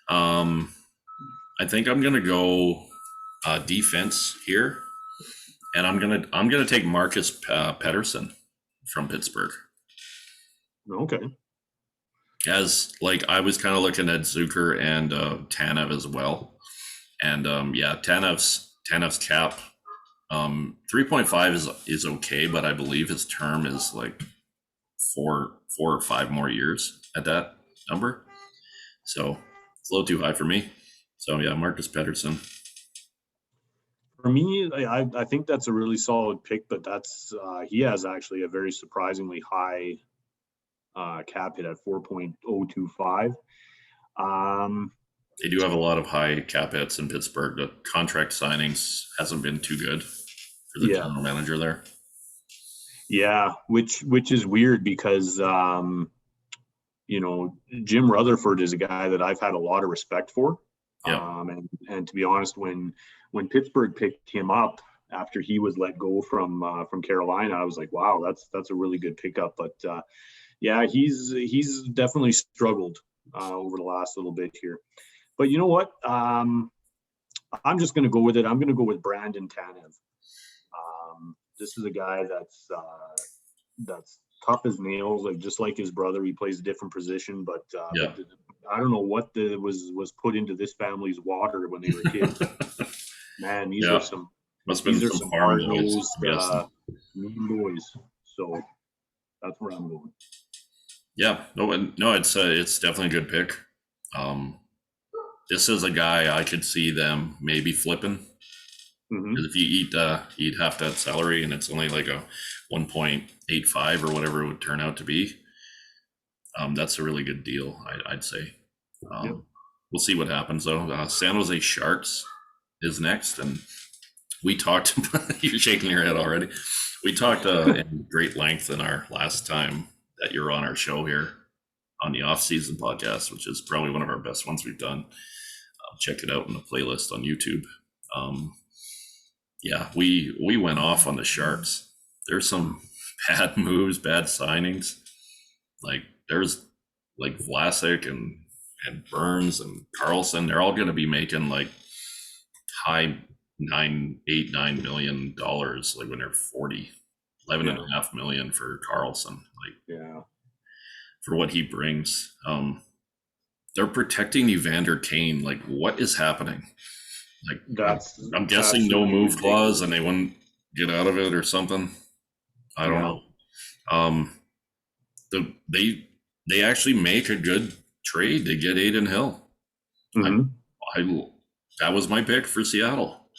I think I'm gonna go defense here, and I'm gonna take Marcus Pettersson from Pittsburgh. Okay. As like I was kind of looking at Zucker and Tanev as well, and Tanev's cap 3.5 is okay, but I believe his term is like four or five more years at that number, so it's a little too high for me. So yeah, Marcus Pettersson. For me, I think that's a really solid pick, but that's he has actually a very surprisingly high cap hit at 4.025. They do have a lot of high cap hits in Pittsburgh. The contract signings hasn't been too good for the general manager there. Yeah, which is weird because Jim Rutherford is a guy that I've had a lot of respect for. Yeah. And to be honest, when Pittsburgh picked him up after he was let go from Carolina, I was like, wow, that's a really good pickup. But yeah, he's definitely struggled over the last little bit here. But you know what? I'm just going to go with it. I'm going to go with Brandon Tanev. This is a guy that's tough as nails, like just like his brother. He plays a different position, but I don't know what was put into this family's water when they were kids. Man, these are some hard-nosed, mean boys. So that's where I'm going. Yeah, no, it's definitely a good pick. This is a guy I could see them maybe flipping. Because if you eat half that salary and it's only like a 1.85 or whatever it would turn out to be, that's a really good deal, I'd say. We'll see what happens though. San Jose Sharks is next, and we talked. You're shaking your head already. We talked in great length in our last time that you're on our show here on the off-season podcast, which is probably one of our best ones we've done. Check it out in the playlist on YouTube. Yeah, we went off on the Sharks. There's some bad moves, bad signings. Like there's like Vlasic and Burns and Carlson. They're all going to be making like high $9 million like when they're 40. 11.5 million for Carlson. For what he brings. They're protecting Evander Kane. Like, what is happening? Like, I'm guessing no move clause, and they wouldn't get out of it or something. I don't know. They actually make a good trade to get Adin Hill. That was my pick for Seattle,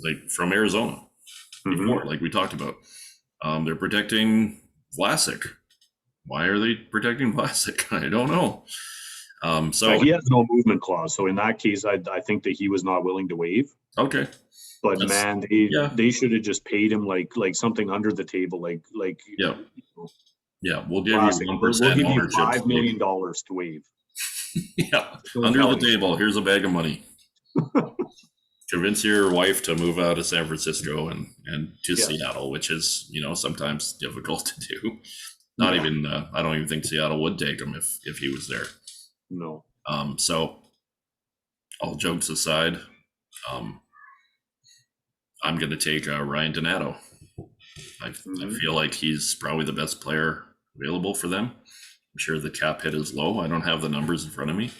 like from Arizona before, like we talked about. They're protecting Vlasic. Why are they protecting Vlasic? I don't know. So he has no movement clause. So in that case, I think that he was not willing to waive. Okay. But man, they should have just paid him like something under the table, like yeah. We'll give you 1% we'll give you ownership. $5 million to waive. Yeah, under the table. Here's a bag of money. Convince your wife to move out of San Francisco and to Seattle, which is sometimes difficult to do. Not even I don't even think Seattle would take him if he was there. No. So all jokes aside, I'm going to take Ryan Donato. I feel like he's probably the best player available for them. I'm sure the cap hit is low. I don't have the numbers in front of me.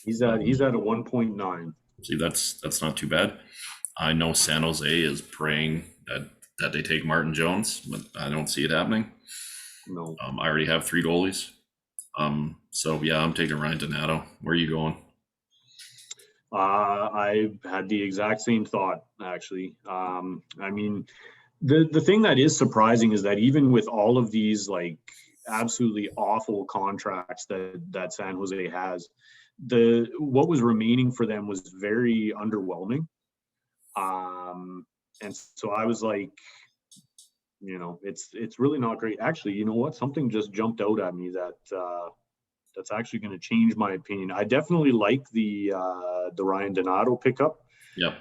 He's at a 1.9. See, that's not too bad. I know San Jose is praying that they take Martin Jones, but I don't see it happening. No. I already have 3 goalies. So yeah, I'm taking Ryan Donato. Where are you going? I had the exact same thought, actually. I mean, the thing that is surprising is that even with all of these like absolutely awful contracts that San Jose has, what was remaining for them was very underwhelming. And so I was like, it's really not great. Actually, you know what? Something just jumped out at me that that's actually going to change my opinion. I definitely like the Ryan Donato pickup. Yep.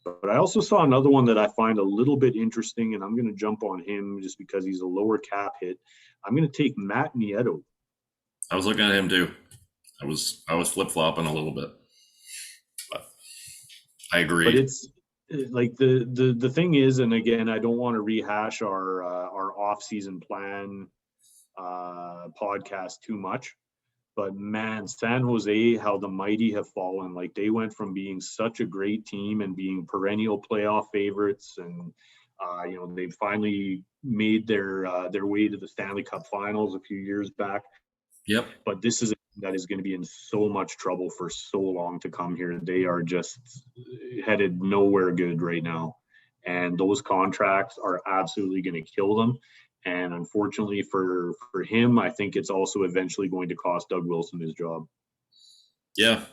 But I also saw another one that I find a little bit interesting, and I'm going to jump on him just because he's a lower cap hit. I'm going to take Matt Nieto. I was looking at him too. I was flip flopping a little bit, but I agree. But it's like the thing is, and again, I don't want to rehash our off season plan podcast too much. But man, San Jose, how the mighty have fallen. Like they went from being such a great team and being perennial playoff favorites, and they finally made their way to the Stanley Cup Finals a few years back. Yep. But this is that is going to be in so much trouble for so long to come here. They are just headed nowhere good right now, and those contracts are absolutely going to kill them. And unfortunately for him, I think it's also eventually going to cost Doug Wilson his job. Yeah,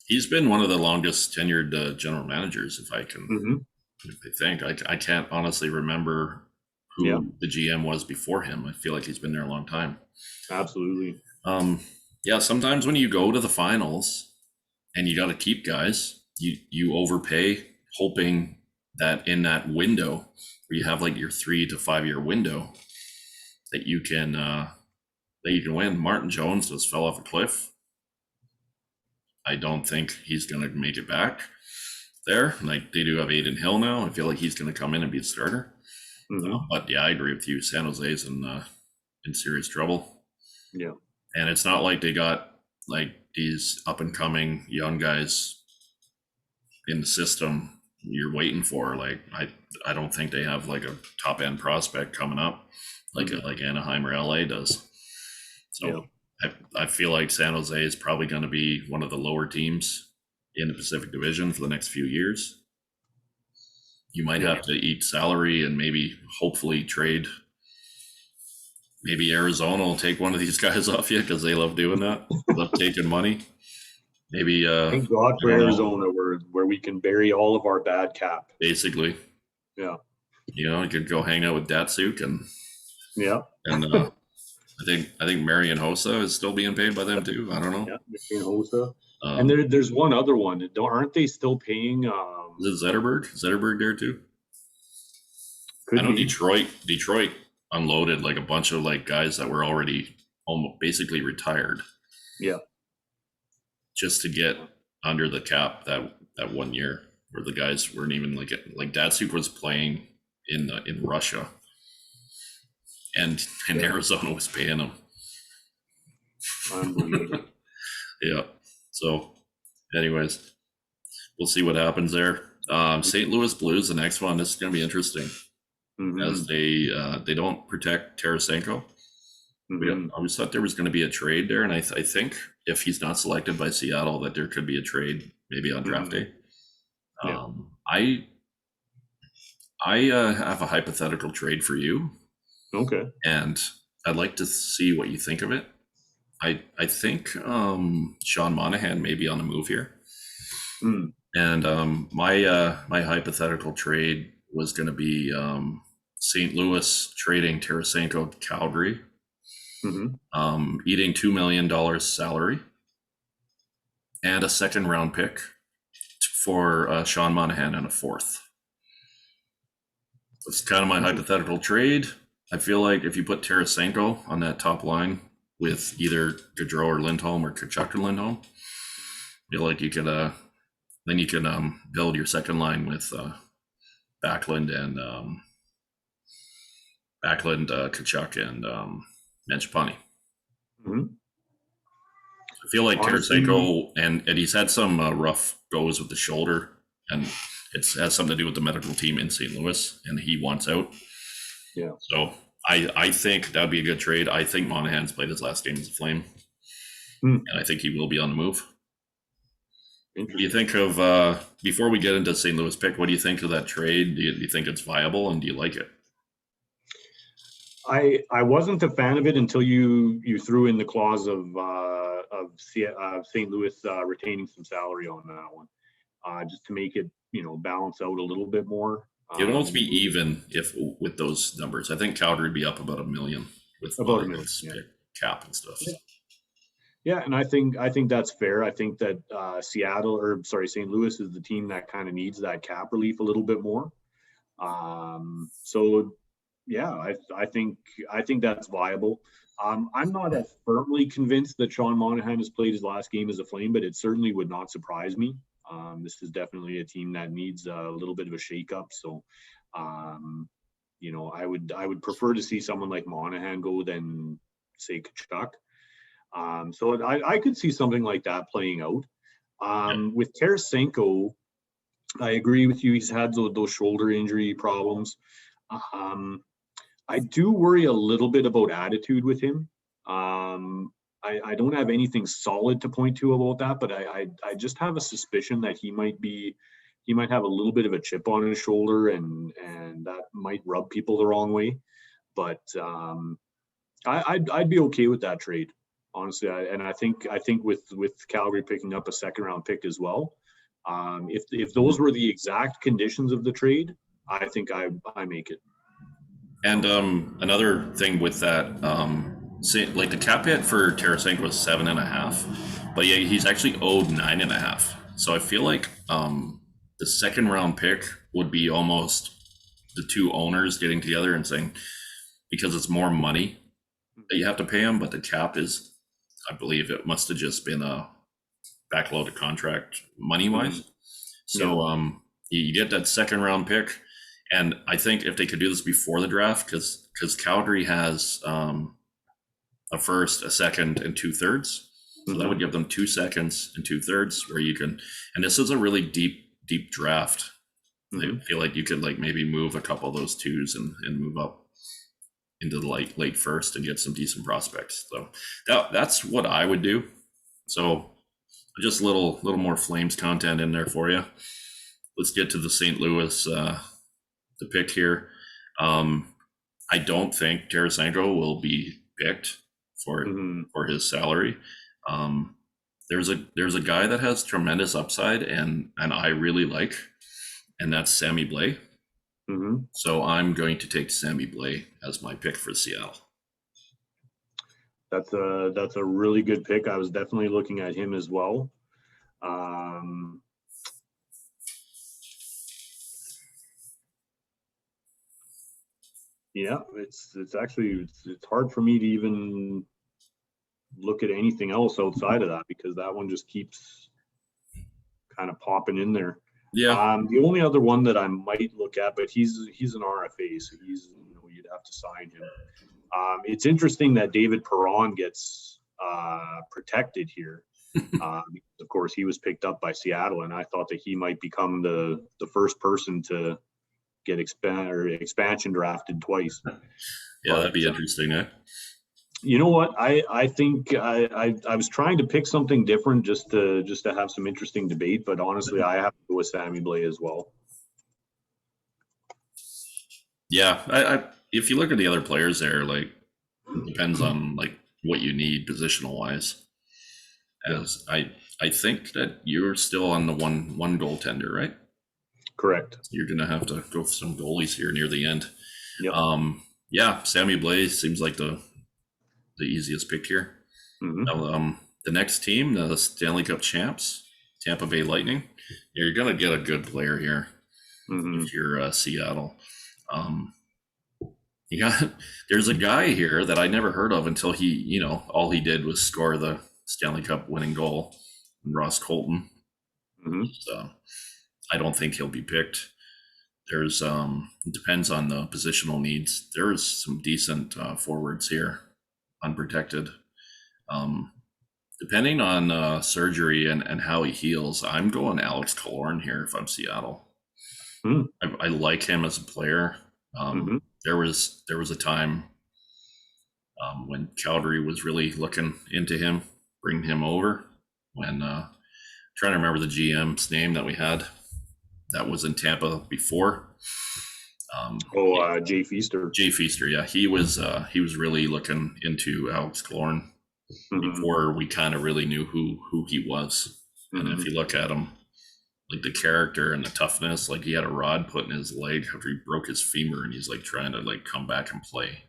he's been one of the longest tenured general managers, if I can. If I think I can't honestly remember who the GM was before him. I feel like he's been there a long time. Absolutely. Yeah, sometimes when you go to the finals and you got to keep guys, you overpay, hoping that in that window where you have like your 3 to 5 year window, that you can win. Martin Jones just fell off a cliff. I don't think he's going to make it back there. Like they do have Aiden Hill now. I feel like he's going to come in and be a starter. But yeah, I agree with you. San Jose's in serious trouble. Yeah, and it's not like they got like these up and coming young guys in the system you're waiting for. Like I don't think they have like a top end prospect coming up like Anaheim or LA does. So I feel like San Jose is probably going to be one of the lower teams in the Pacific Division for the next few years. You might have to eat salary and maybe hopefully trade. Maybe Arizona will take one of these guys off you because they love doing that. Love taking money. Maybe thank God for Arizona where we can bury all of our bad cap. Basically. Yeah. You could go hang out with Datsuk and I think Marian Hossa is still being paid by them too. I don't know. Yeah, Marian Hossa. And there's one other one. Aren't they still paying? Is it Zetterberg? Is Zetterberg there too? I know Detroit unloaded like a bunch of like guys that were already almost basically retired. Yeah. Just to get under the cap that 1 year where the guys weren't even like Datsuk was playing in Russia. And Arizona was paying him. Unbelievable. Yeah. So, anyways, we'll see what happens there. St. Louis Blues, the next one. This is going to be interesting, as they don't protect Tarasenko. I always thought there was going to be a trade there, and I think if he's not selected by Seattle, that there could be a trade maybe on draft day. I have a hypothetical trade for you. Okay. And I'd like to see what you think of it. I think Sean Monahan may be on the move here. And my hypothetical trade was going to be St. Louis trading Tarasenko to Calgary, eating $2 million salary and a second round pick for Sean Monahan and a fourth. It's kind of my hypothetical trade. I feel like if you put Tarasenko on that top line with either Gaudreau or Lindholm or Tkachuk or Lindholm, I feel like you could then you can build your second line with Backlund, Tkachuk, and Mangiapane. I feel like Tarasenko, and he's had some rough goes with the shoulder, and it has something to do with the medical team in St. Louis, and he wants out. Yeah. So I think that'd be a good trade. I think Monahan's played his last game as a Flame, and I think he will be on the move. What do you think of, before we get into St. Louis pick, what do you think of that trade? Do you think it's viable, and do you like it? I wasn't a fan of it until you threw in the clause of St. Louis retaining some salary on that one, just to make it balance out a little bit more. It would almost be even with those numbers. I think Calgary would be up about $1 million with about $1 million cap and stuff. Yeah, and I think that's fair. I think that St. Louis is the team that kind of needs that cap relief a little bit more. So yeah, I think that's viable. I'm not as firmly convinced that Sean Monahan has played his last game as a Flame, but it certainly would not surprise me. This is definitely a team that needs a little bit of a shakeup. So, um, I would prefer to see someone like Monahan go than say Kachuk. So I could see something like that playing out. Yeah. With Tarasenko, I agree with you. He's had those shoulder injury problems. Um, I do worry a little bit about attitude with him. I don't have anything solid to point to about that, but I just have a suspicion that he might have a little bit of a chip on his shoulder, and that might rub people the wrong way. But I'd be okay with that trade, honestly. I think with Calgary picking up a second round pick as well, if those were the exact conditions of the trade, I think I make it. And another thing with that, like the cap hit for Tarasenko was 7.5, but yeah, he's actually owed 9.5. So I feel like the second round pick would be almost the two owners getting together and saying, because it's more money that you have to pay him, but the cap is, I believe it must have just been a backloaded contract money wise. So you get that second round pick. And I think if they could do this before the draft, because Calgary has a first, a second, and 2/3, so that would give them 2 seconds and 2/3, where you can. And this is a really deep draft. I feel like you could like maybe move a couple of those twos and move up into the late first and get some decent prospects. So that's what I would do. So just a little more Flames content in there for you. Let's get to the St. Louis. The pick here. I don't think Tarasenko will be picked for his salary. There's a guy that has tremendous upside and I really like, and that's Sammy Blais. So I'm going to take Sammy Blais as my pick for Seattle. That's a really good pick. I was definitely looking at him as well. Yeah, it's hard for me to even look at anything else outside of that, because that one just keeps kind of popping in there. Yeah. The only other one that I might look at, but he's an RFA, so you'd have to sign him. It's interesting that David Perron gets protected here. Of course, he was picked up by Seattle, and I thought that he might become the first person to get expansion drafted twice. Yeah, that'd be interesting, eh? You know what? I think I was trying to pick something different just to have some interesting debate, but honestly, I have to go with Sammy Blais as well. Yeah, I if you look at the other players there, like it depends on like what you need positional wise. As I think that you're still on the one goaltender, right? Correct. You're gonna have to go for some goalies here near the end. Yep. Yeah, Sammy Blais seems like the easiest pick here. Now, the next team, the Stanley Cup champs, Tampa Bay Lightning. You're gonna get a good player here if you're Seattle. There's a guy here that I never heard of until he, all he did was score the Stanley Cup winning goal, Ross Colton. So I don't think he'll be picked. There's it depends on the positional needs. There's some decent forwards here, unprotected. Depending on surgery and how he heals, I'm going Alex Killorn here if I'm Seattle. I like him as a player. There was a time when Calgary was really looking into him, bringing him over. When trying to remember the GM's name that we had that was in Tampa before. Jay Feaster. Jay Feaster, yeah, he was really looking into Alex Killorn before we kind of really knew who he was. And if you look at him, like the character and the toughness, like he had a rod put in his leg after he broke his femur, and he's like trying to like come back and play.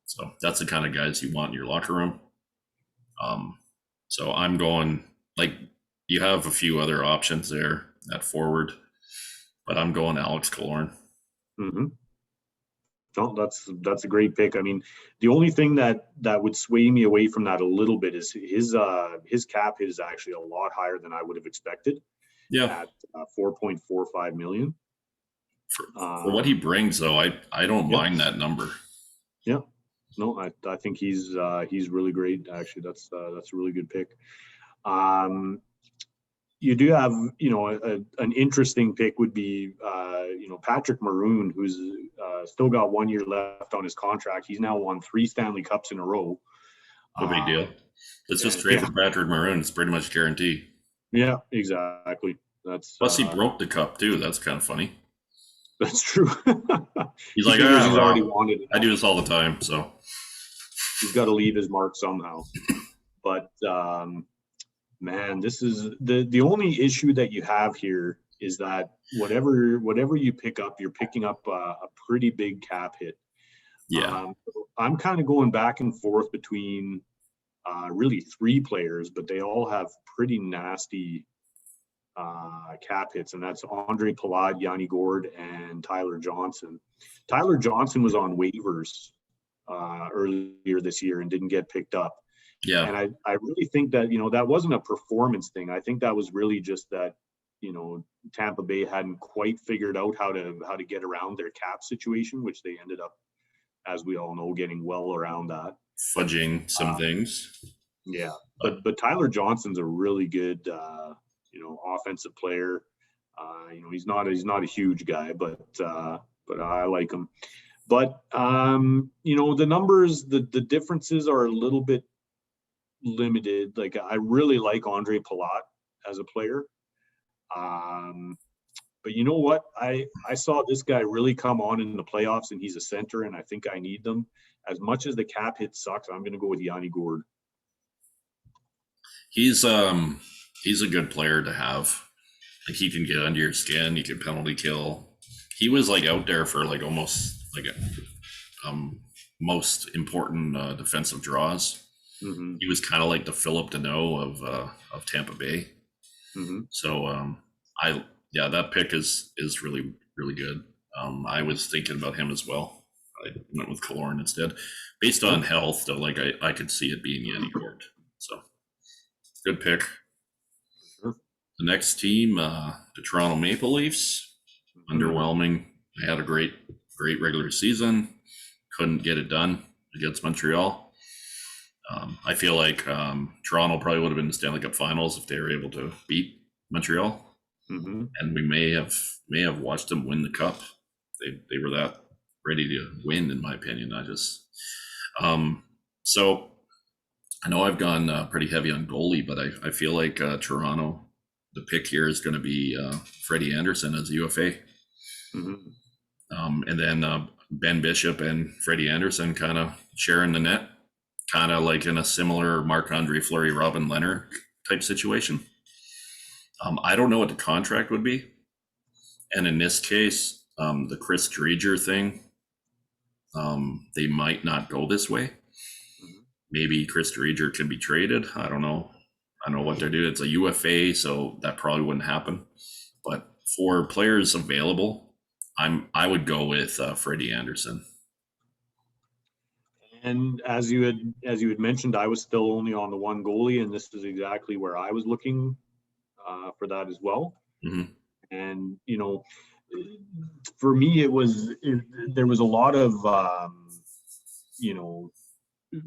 So that's the kind of guys you want in your locker room. So I'm going, like, you have a few other options there at forward, but I'm going Alex Killorn. Mm-hmm. No, that's a great pick. I mean, the only thing that would sway me away from that a little bit is his cap hit is actually a lot higher than I would have expected Yeah, at 4.45 million. for what he brings, though, I don't Yep. mind that number. Yeah. No, I think he's really great. Actually, that's a really good pick. You do have, an interesting pick would be, Patrick Maroon, who's still got 1 year left on his contract. He's now won 3 Stanley Cups in a row. No big deal. Let's just trade Yeah, for Patrick Maroon. It's pretty much guaranteed. yeah, exactly. Plus, he broke the cup too. That's kind of funny. That's true. He's He like, figures he's already well, wanted it. I do this all the time, so He's got to leave his mark somehow. But man, this is the only issue that you have here is that whatever you pick up, you're picking up a pretty big cap hit. yeah, I'm kind of going back and forth between really 3 players, but they all have pretty nasty cap hits, and that's Andre Palat, Yanni Gord, and Tyler Johnson. Tyler Johnson was on waivers earlier this year and didn't get picked up. yeah. And I really think that, that wasn't a performance thing. I think that was really just that, Tampa Bay hadn't quite figured out how to get around their cap situation, which they ended up, as we all know, getting well around that. Fudging some things. Yeah. But Tyler Johnson's a really good, offensive player. He's not a huge guy, but I like him. But the numbers, the differences are a little bit limited. Like, I really like Andre Palat as a player. But you know what? I saw this guy really come on in the playoffs, and he's a center, and I think I need them. As much as the cap hit sucks, I'm going to go with Yanni Gord. He's a good player to have. Like, he can get under your skin. He can penalty kill. He was like out there for like almost like a most important defensive draws. Mm-hmm. He was kind of like the Philip Deneau of Tampa Bay. Mm-hmm. So that pick is really, really good. I was thinking about him as well. I went with Killorn instead, based on health. Though, like I could see it being Yanni Gord. So good pick. Sure. The next team, the Toronto Maple Leafs, underwhelming. They had a great regular season. Couldn't get it done against Montreal. I feel like Toronto probably would have been in the Stanley Cup Finals if they were able to beat Montreal, and we may have watched them win the cup. They were that ready to win, in my opinion. So I know I've gone pretty heavy on goalie, but I feel like Toronto, the pick here is going to be Freddie Anderson as UFA. And then Ben Bishop and Freddie Anderson kind of sharing the net, kind of like in a similar Marc-Andre Fleury, Robin Leonard type situation. I don't know what the contract would be. And in this case, the Chris Driedger thing, they might not go this way. Maybe Chris Driedger can be traded. I don't know. I don't know what they're doing. It's a UFA, so that probably wouldn't happen. But for players available, I would go with Freddie Anderson. And as you had mentioned, I was still only on the one goalie, and this is exactly where I was looking for that as well. Mm-hmm. And for me, there was a lot of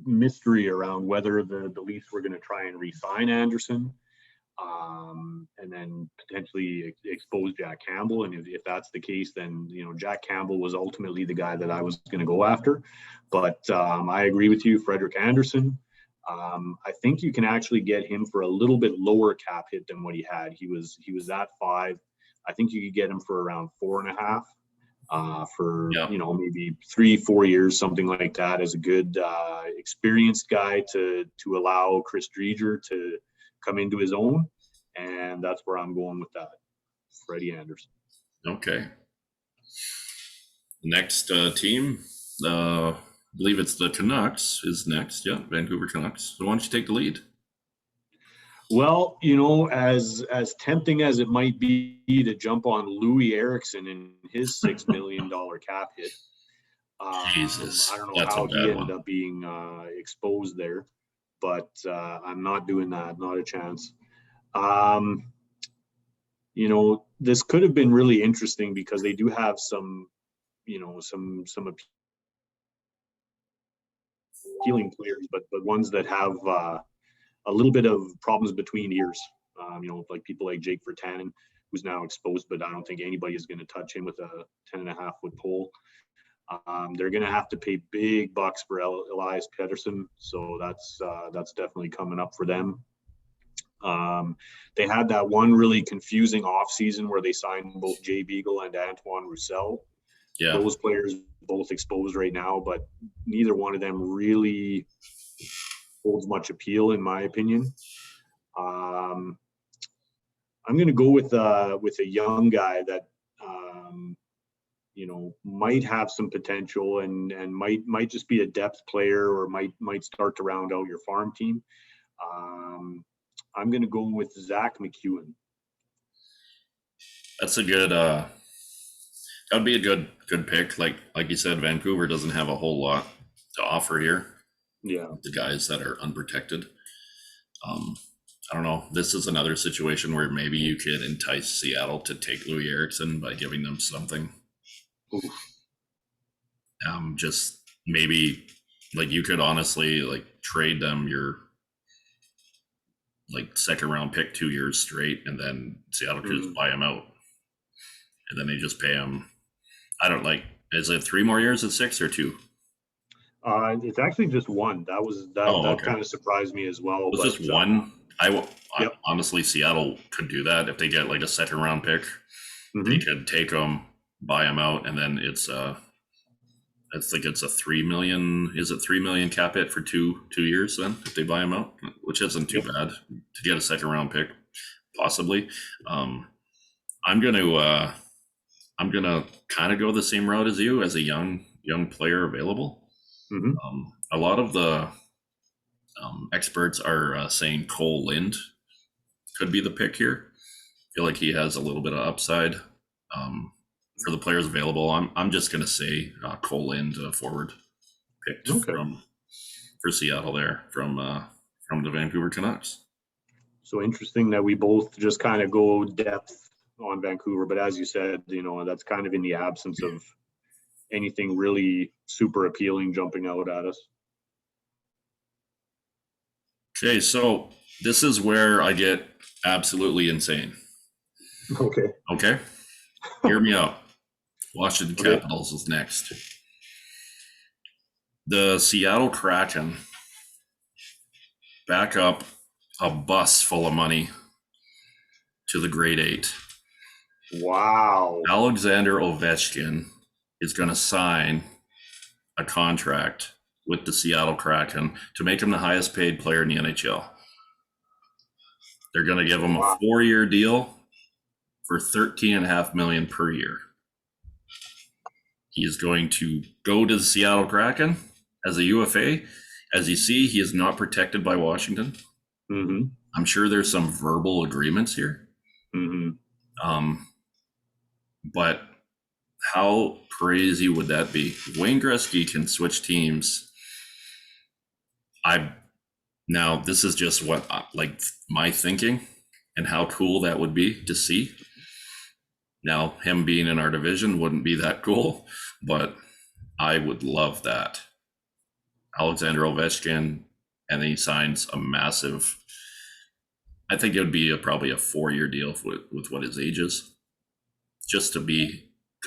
mystery around whether the Leafs were going to try and re-sign Anderson, and then potentially expose Jack Campbell. And if that's the case, then Jack Campbell was ultimately the guy that I was going to go after. But I agree with you, Frederik Andersen. I think you can actually get him for a little bit lower cap hit than what he had. He was at 5. I think you could get him for around 4.5. For maybe 3-4 years, something like that, as a good experienced guy to allow Chris Driedger to come into his own, and that's where I'm going with that, Freddie Anderson. Okay. Next team, believe it's the Canucks is next. Yeah, Vancouver Canucks. So why don't you take the lead? Well, as tempting as it might be to jump on Louis Eriksson and his $6 million cap hit, I Jesus, don't know that's a how he bad ended one. up being exposed there, but I'm not doing that. Not a chance. Um, this could have been really interesting because they do have some, some appealing players, but ones that have a little bit of problems between ears. Like people like Jake Virtanen, who's now exposed, but I don't think anybody is going to touch him with a 10.5 foot pole. They're going to have to pay big bucks for Elias Pettersson, so that's definitely coming up for them. They had that one really confusing offseason where they signed both Jay Beagle and Antoine Roussel. Yeah, Those players both exposed right now, but neither one of them really holds much appeal, in my opinion. Um, I'm going to go with a young guy that might have some potential and might just be a depth player or might start to round out your farm team. I'm going to go with Zach McEwen. that's a good. That would be a good pick. Like you said, Vancouver doesn't have a whole lot to offer here. Yeah. The guys that are unprotected. Um, I don't know. This is another situation where maybe you could entice Seattle to take Louis Eriksson by giving them something. Oof. Just maybe like you could honestly like trade them your like second round pick 2 years straight, and then Seattle could just buy him out, and then they just pay him. I don't like. Is it 3 more years at 6 or 2? It's actually just one. That Oh, that okay. kind of surprised me as well. Was But just one? I yep. honestly, Seattle could do that if they get like a second round pick. They Mm-hmm. could take him, buy him out, and then I think it's a 3 million. Is it 3 million cap hit for two years then if they buy him out, which isn't too Yep. bad to get a second round pick, possibly. Um, I'm gonna kind of go the same route as you as a young player available. Mm-hmm. A lot of the experts are saying Cole Lind could be the pick here. I feel like he has a little bit of upside for the players available. I'm just gonna say Cole Lind, forward, picked Okay. for Seattle there from the Vancouver Canucks. So interesting that we both just kind of go depth on Vancouver, but as you said, that's kind of in the absence of anything really super appealing jumping out at us. Okay, so this is where I get absolutely insane. Okay. Okay, hear me out. Washington Okay. Capitals is next. The Seattle Kraken back up a bus full of money to the grade 8. Wow. Alexander Ovechkin is going to sign a contract with the Seattle Kraken to make him the highest paid player in the NHL. They're going to give him a Wow. 4-year deal for $13.5 million per year. He is going to go to the Seattle Kraken as a UFA. As you see, he is not protected by Washington. Mm-hmm. I'm sure there's some verbal agreements here. Mm-hmm. But how crazy would that be? Wayne Gretzky can switch teams. Now this is just what like my thinking and how cool that would be to see. Now him being in our division wouldn't be that cool, but I would love that. Alexander Ovechkin, and he signs a massive. I think it would be probably a 4-year deal with what his age is, just to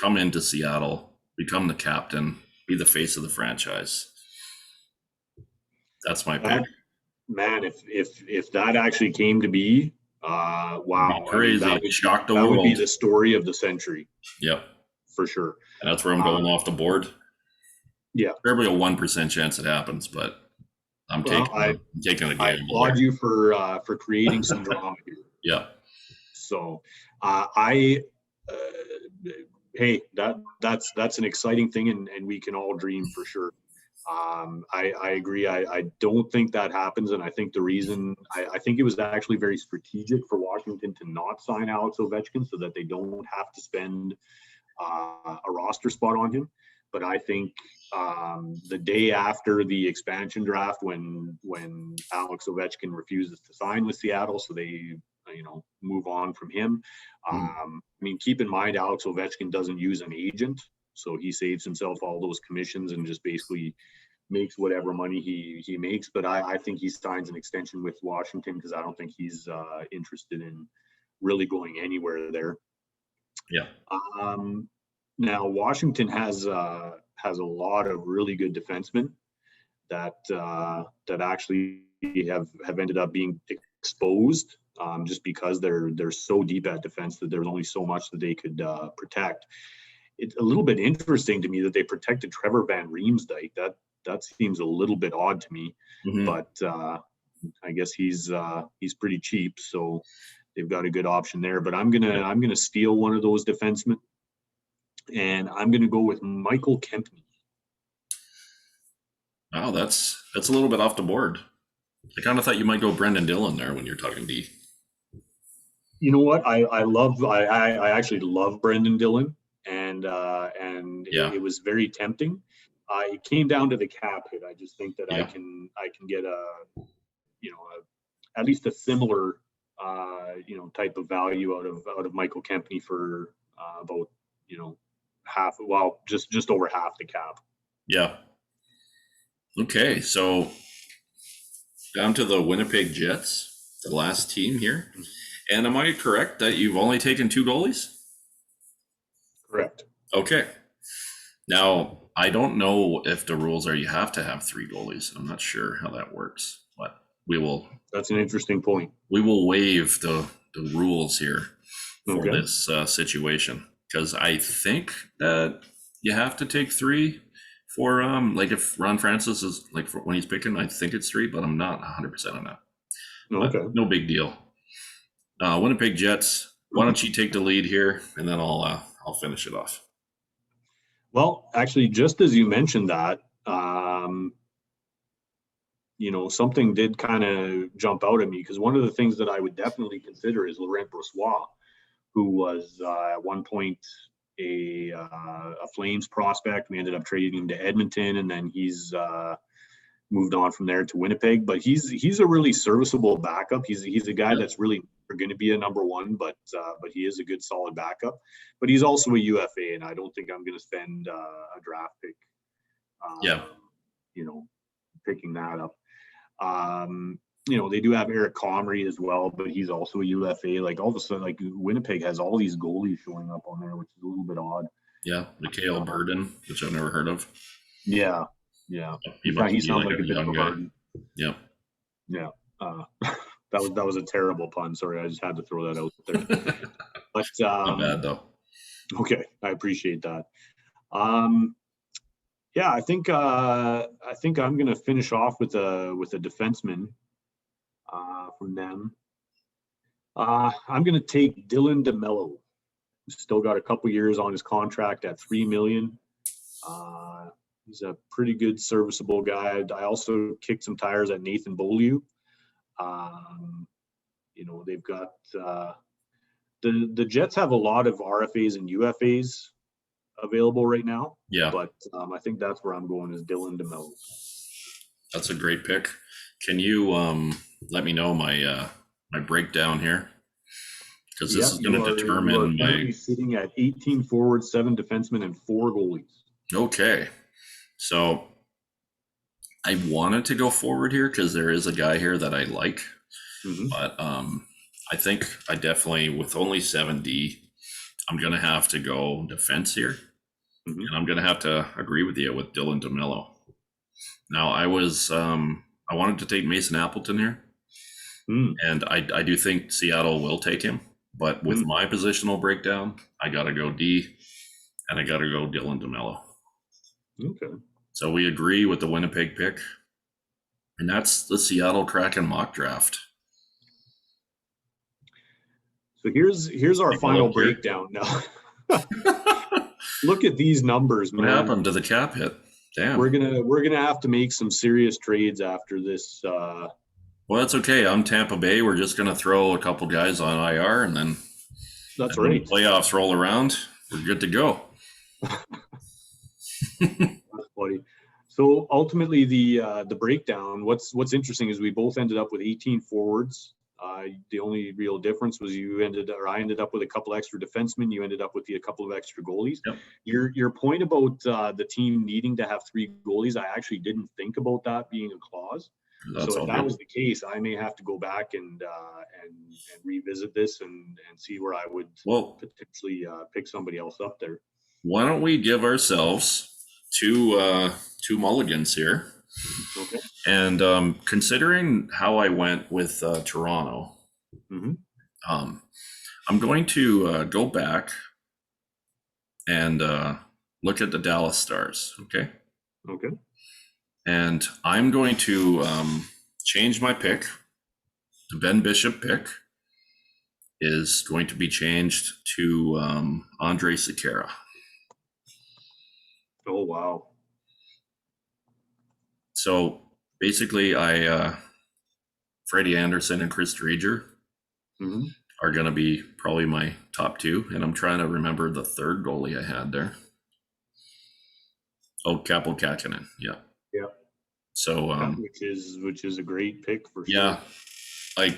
come into Seattle, become the captain, be the face of the franchise. That's my pick. Man, if that actually came to be, It'd be wow. I mean, crazy. Shock the that would be world. the story of the century Yep. for sure. And that's where I'm going off the board. Yeah. Probably a 1% chance it happens, but I'm Well, taking a I gamble applaud there. you for creating some drama here. Yeah. So, hey, that's an exciting thing, and we can all dream for sure. I agree. I don't think that happens, and I think the reason I think it was actually very strategic for Washington to not sign Alex Ovechkin so that they don't have to spend a roster spot on him. But I think the day after the expansion draft, when Alex Ovechkin refuses to sign with Seattle, so they move on from him. I mean, keep in mind, Alex Ovechkin doesn't use an agent, so he saves himself all those commissions and just basically makes whatever money he makes. But I think he signs an extension with Washington because I don't think he's interested in really going anywhere there. Yeah. Now Washington has a lot of really good defensemen that actually have ended up being exposed just because they're so deep at defense that there's only so much that they could protect. It's a little bit interesting to me that they protected Trevor Van Riemsdyk. That seems a little bit odd to me, but I guess he's pretty cheap, so they've got a good option there. But I'm gonna steal one of those defensemen, and I'm gonna go with Michael Kempny. Wow, that's a little bit off the board. I kind of thought you might go Brendan Dillon there when you're talking D. You know what? I actually love Brendan Dillon, and Yeah. it was very tempting. It came down to the cap hit. I just think that Yeah. I can get at least a similar type of value out of Michael Kempny for about half, well, just over half the cap. Yeah. Okay, so down to the Winnipeg Jets, the last team here. And am I correct that you've only taken 2 goalies? Correct. Okay. Now, I don't know if the rules are you have to have 3 goalies. I'm not sure how that works, but we will. That's an interesting point. We will waive the rules here for Okay. this situation, because I think that you have to take 3 for like if Ron Francis is like when he's picking, I think it's 3, but I'm not 100% on that. Okay. But no big deal. Winnipeg Jets, why don't you take the lead here, and then I'll finish it off. Well, actually, just as you mentioned that, something did kind of jump out at me, because one of the things that I would definitely consider is Laurent Brossoit, who was at one point a Flames prospect. We ended up trading him to Edmonton, and then he's moved on from there to Winnipeg. But he's a really serviceable backup. He's a guy that's really going to be a number one, but he is a good solid backup. But he's also a UFA, and I don't think I'm going to spend a draft pick. Picking that up. They do have Eric Comrie as well, but he's also a UFA. Like all of a sudden, like Winnipeg has all these goalies showing up on there, which is a little bit odd. Yeah, Mikhail Burden, which I've never heard of. Yeah. He sounds like a bit of a burden. Yeah. Yeah. That was a terrible pun. Sorry, I just had to throw that out there. But not bad though. Okay, I appreciate that. Yeah, I think I'm gonna finish off with a defenseman from them. I'm gonna take Dylan DeMello, who's still got a couple years on his contract at $3 million. He's a pretty good, serviceable guy. I also kicked some tires at Nathan Beaulieu. They've got the Jets have a lot of RFAs and UFAs available right now. Yeah. But I think that's where I'm going is Dylan DeMello. That's a great pick. Can you let me know my my breakdown here? Because this is going to determine my sitting at 18 forwards, 7 defensemen, and 4 goalies. Okay. So I wanted to go forward here because there is a guy here that I like. But I think I definitely, with only 7D, I'm going to have to go defense here. And I'm going to have to agree with you with Dylan DeMello. Now, I wanted to take Mason Appleton here. And I do think Seattle will take him. But with my positional breakdown, I got to go D, and I got to go Dylan DeMello. Okay. So we agree with the Winnipeg pick. And that's the Seattle Kraken mock draft. So here's our final breakdown now. Look at these numbers, man. What happened to the cap hit? Damn. We're gonna have to make some serious trades after this. Well, that's okay. I'm Tampa Bay. We're just going to throw a couple guys on IR, and then That's when the right. playoffs roll around, we're good to go. That's funny. So ultimately, the breakdown. What's interesting is we both ended up with 18 forwards. The only real difference was I ended up with a couple extra defensemen. You ended up with a couple of extra goalies. Yep. Your point about the team needing to have 3 goalies, I actually didn't think about that being a clause. That's So all if that good. was the case, I may have to go back and revisit this and see where I would Well, potentially pick somebody else up there. why don't we give ourselves two mulligans here? Okay. And considering how I went with Toronto, Mm-hmm. I'm going to go back and look at the Dallas Stars. Okay. Okay. And I'm going to change my pick. The Ben Bishop pick is going to be changed to Andre Sekera. Oh, wow. So basically, Freddie Anderson and Chris Driedger Mm-hmm. are going to be probably my top 2. And I'm trying to remember the third goalie I had there. Oh, Kaapo Kähkönen. Yeah. Yeah. So, Which is a great pick for sure. yeah, like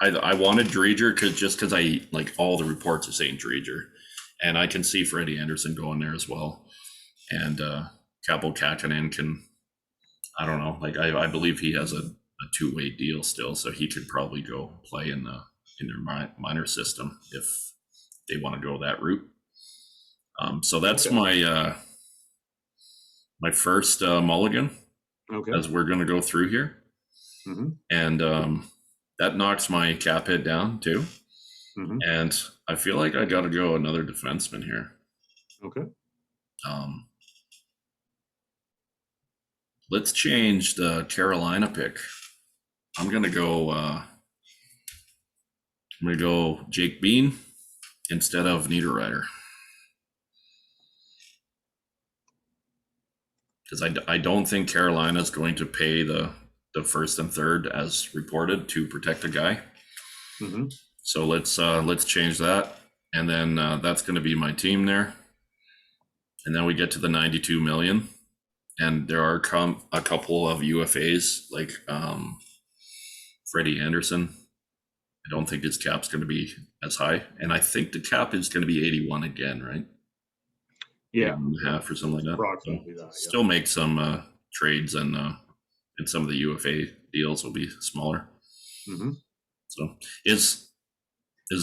I wanted Driedger because I like all the reports are saying Driedger, and I can see Freddie Anderson going there as well. And Kaapo Kähkönen can, I don't know, like I believe he has a 2-way deal still, so he could probably go play in their minor system if they want to go that route. So that's Okay. my first mulligan Okay. as we're going to go through here. Mm-hmm. And that knocks my cap hit down too. Mm-hmm. And I feel like I got to go another defenseman here. Okay. Let's change the Carolina pick. I'm gonna go Jake Bean instead of Niederreiter. Because I don't think Carolina is going to pay the first and third as reported to protect a guy. Mm-hmm. So let's change that, and then that's going to be my team there. And then we get to the 92 million, and there are a couple of UFAs like Freddie Anderson. I don't think his cap's going to be as high, and I think the cap is going to be 81 again, right? Yeah. 81.5 or something like that. Approximately So that. Yeah. still make some trades, and some of the UFA deals will be smaller. Mm-hmm. So is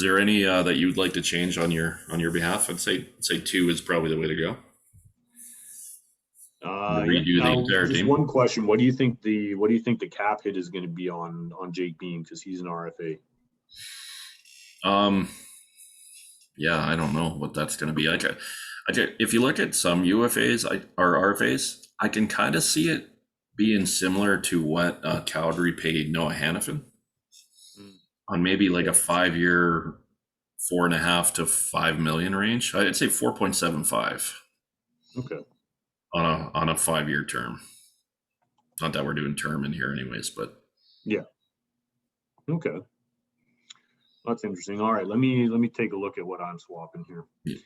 there any that you'd like to change on your behalf? I'd say 2 is probably the way to go. Yeah. Redo the Now, entire just team. one question: What do you think the cap hit is going to be on Jake Bean because he's an RFA? Yeah, I don't know what that's going to be. If you look at some UFAs or RFAs, I can kind of see it being similar to what Calgary paid Noah Hannafin on maybe like a 5-year, 4.5 to 5 million range. I'd say 4.75. Okay. On a 5-year term. Not that we're doing term in here, anyways, but yeah. Okay. That's interesting. All right, let me take a look at what I'm swapping here. Yeah.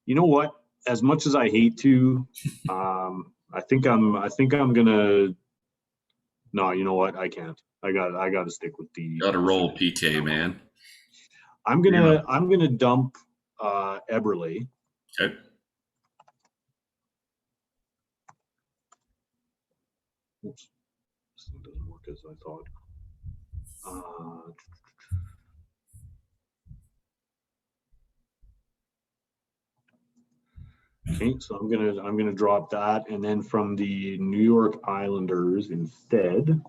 You know what? As much as I hate to, I think I'm gonna. No, you know what? I can't. I got to stick with the. Got to roll PK, man. I'm gonna dump Eberle. Okay. Oops, this thing doesn't work as I thought. Okay, so I'm gonna drop that, and then from the New York Islanders instead.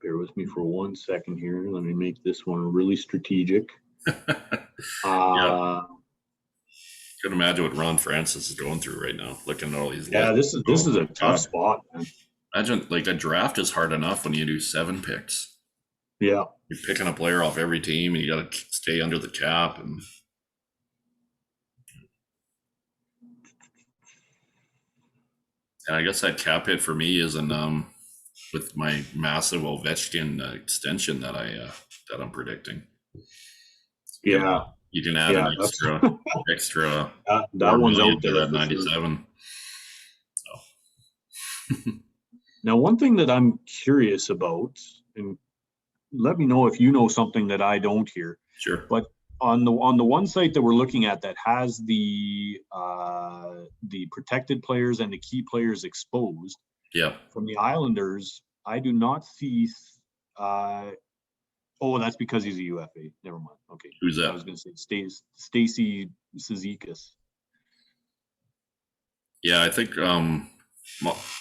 Bear with me for 1 second here. Let me make this one really strategic. Yeah. Can imagine what Ron Francis is going through right now, looking at all these. Yeah, this is a tough spot, man. Imagine like a draft is hard enough when you do 7 picks. Yeah. You're picking a player off every team, and you got to stay under the cap. And And I guess that cap hit for me is with my massive Ovechkin extension that I'm predicting. Yeah, You can add yeah, an that's extra that 4 one's million out to there that for sure. 97. Now, one thing that I'm curious about, and let me know if you know something that I don't here, Sure. but on the one site that we're looking at that has the protected players and the key players exposed Yeah. from the Islanders, I do not see. Uh, oh, that's because he's a UFA. Never mind. Okay, Who's I that? was going to say Stacy Cizikas. Yeah, I think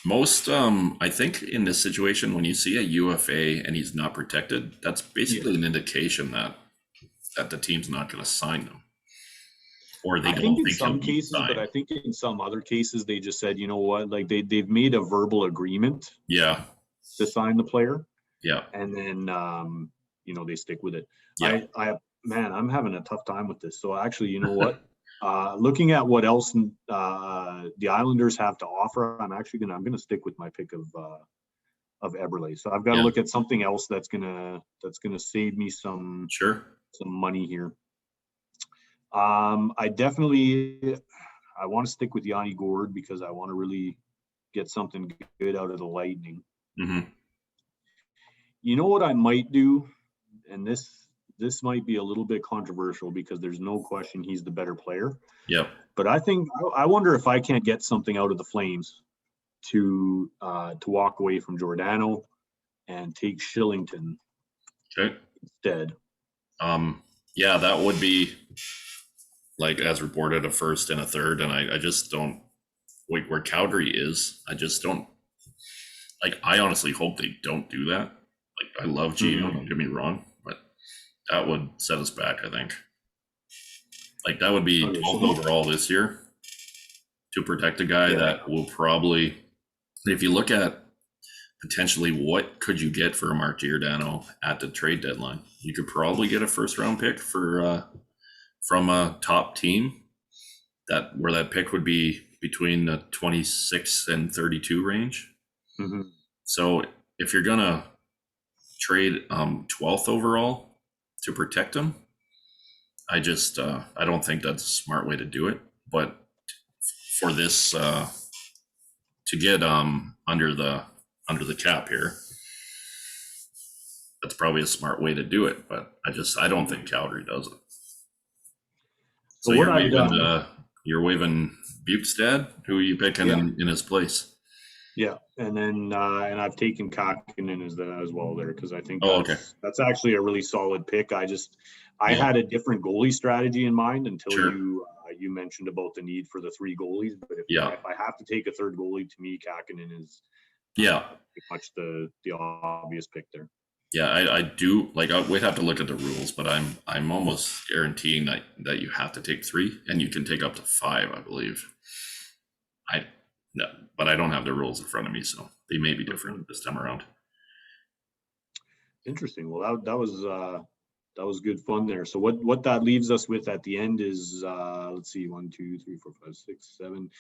most I think in this situation when you see a UFA and he's not protected, that's Yeah, basically an indication that the team's not going to sign them or they I don't think in think he'll some be cases, but signed. I think in some other cases they just said, you know what, like they've made a verbal agreement Yeah. to sign the player, Yeah. and then they stick with it. Yeah. Man, I'm having a tough time with this. So actually, you know what? Looking at what else the Islanders have to offer, I'm gonna stick with my pick of Eberle. So I've got to Yeah. look at something else that's gonna save me some Sure. money here. I want to stick with Yanni Gourde because I want to really get something good out of the Lightning. Hmm. You know what I might do, and this might be a little bit controversial because there's no question he's the better player. Yep. But I wonder if I can't get something out of the Flames to walk away from Giordano and take Shillington Okay. instead. Yeah, that would be like as reported a first and a third, and I just don't wait where Calgary is. I just don't like. I honestly hope they don't do that. Like I love Gino, Mm-hmm. don't get me wrong, but that would set us back. I think like that would be Okay, 12th overall this year to protect a guy yeah. that will probably. If you look at potentially what could you get for Mark Giordano at the trade deadline, you could probably get a first round pick for from a top team that where that pick would be between the 26 and 32 range. Mm-hmm. So if you're gonna trade 12th overall to protect him, I don't think that's a smart way to do it. But for this to get under the cap here, that's probably a smart way to do it. But I don't think Calgary does it. So So what I've done, you're waving Bukestad. Who are you picking yeah, in his place? yeah, and then and I've taken Kakinen as well there because I think Oh, okay. that's actually a really solid pick. I Yeah, had a different goalie strategy in mind until sure. you mentioned about the need for the three goalies. But Yeah, if I have to take a third goalie, to me, Kakinen is yeah, pretty much the obvious pick there. yeah. I do like. We'd have to look at the rules, but I'm almost guaranteeing that you have to take three, and you can take up to five, I believe. I no, but I don't have the rules in front of me, so they may be different this time around. Interesting. Well, that was good fun there. So what that leaves us with at the end is let's see, 1, 2, 3, 4, 5, 6, 7,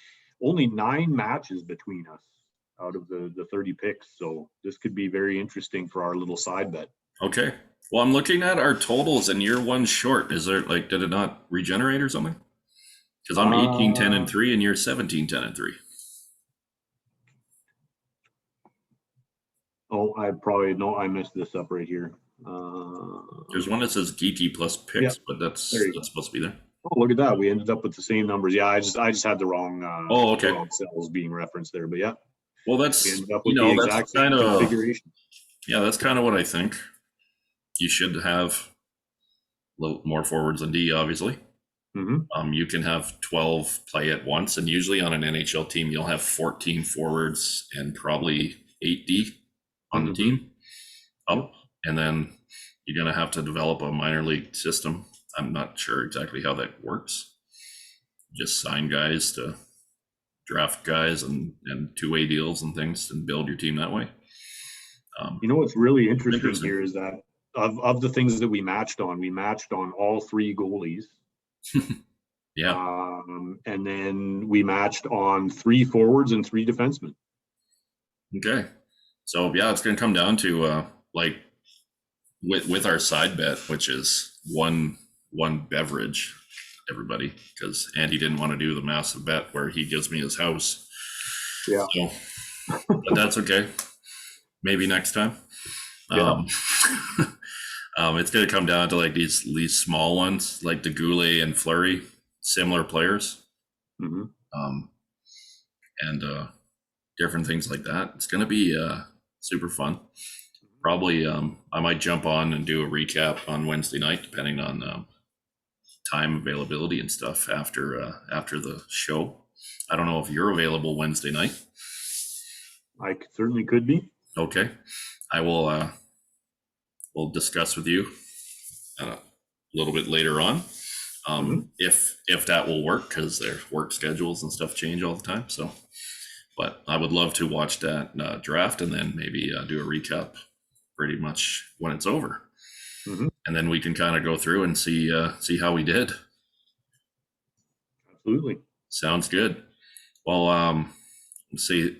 only 9 matches between us out of the 30 picks. So this could be very interesting for our little side bet. Okay. Well, I'm looking at our totals, and you're one short. Is there like did it not regenerate or something? Because I'm 18, 10, and Uh 3, and you're 17, 10, and 3. oh, I probably no, I messed this up right here. There's one that says geeky plus Yeah, picks, but there you go. that's supposed to be there. Oh, look at that. We ended up with the same numbers. Yeah, I just had Oh, the okay. wrong cells being referenced there. But yeah, Well, we that's ended up with the that's exact kind same of configuration. yeah, that's kind of what I think. You should have a little more forwards than D, obviously. Mm-hmm. You can have 12 play at once, and usually on an NHL team, you'll have 14 forwards and probably 8 D on the Mm-hmm. team Yep. up, and then you're going to have to develop a minor league system. I'm not sure exactly how that works. Just sign guys to draft guys and two-way deals and things and build your team that way. You know what's really interesting Interesting. here is that of the things that we matched on all 3 goalies. Yeah. And then we matched on 3 forwards and 3 defensemen. Okay. So yeah, it's going to come down to like with our side bet, which is one beverage, everybody, because Andy didn't want to do the massive bet where he gives me his house. Yeah. So, but that's okay. Maybe next time. Yeah. It's going to come down to like these small ones, like the Goulet and Fleury, similar players, Mm-hmm. and different things like that. It's going to be super fun. Probably I might jump on and do a recap on Wednesday night, depending on time availability and stuff after the show. I don't know if you're available Wednesday night. I certainly could be. Okay, I will. We'll discuss with you a little bit later on if that will work, because their work schedules and stuff change all the time. So, but I would love to watch that draft and then maybe do a recap pretty much when it's over, and then we can kind of go through and see how we did. Absolutely. Sounds good. Well, see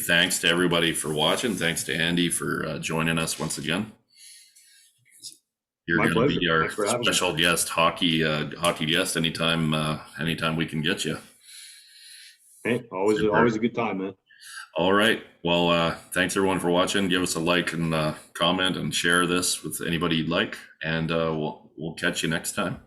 thanks to everybody for watching. Thanks to Andy for joining us once again. You're going to be our special guest, hockey guest anytime we can get you. Hey, always a good time, man. All right. Well, thanks everyone for watching. Give us a like and comment and share this with anybody you'd like, and we'll catch you next time.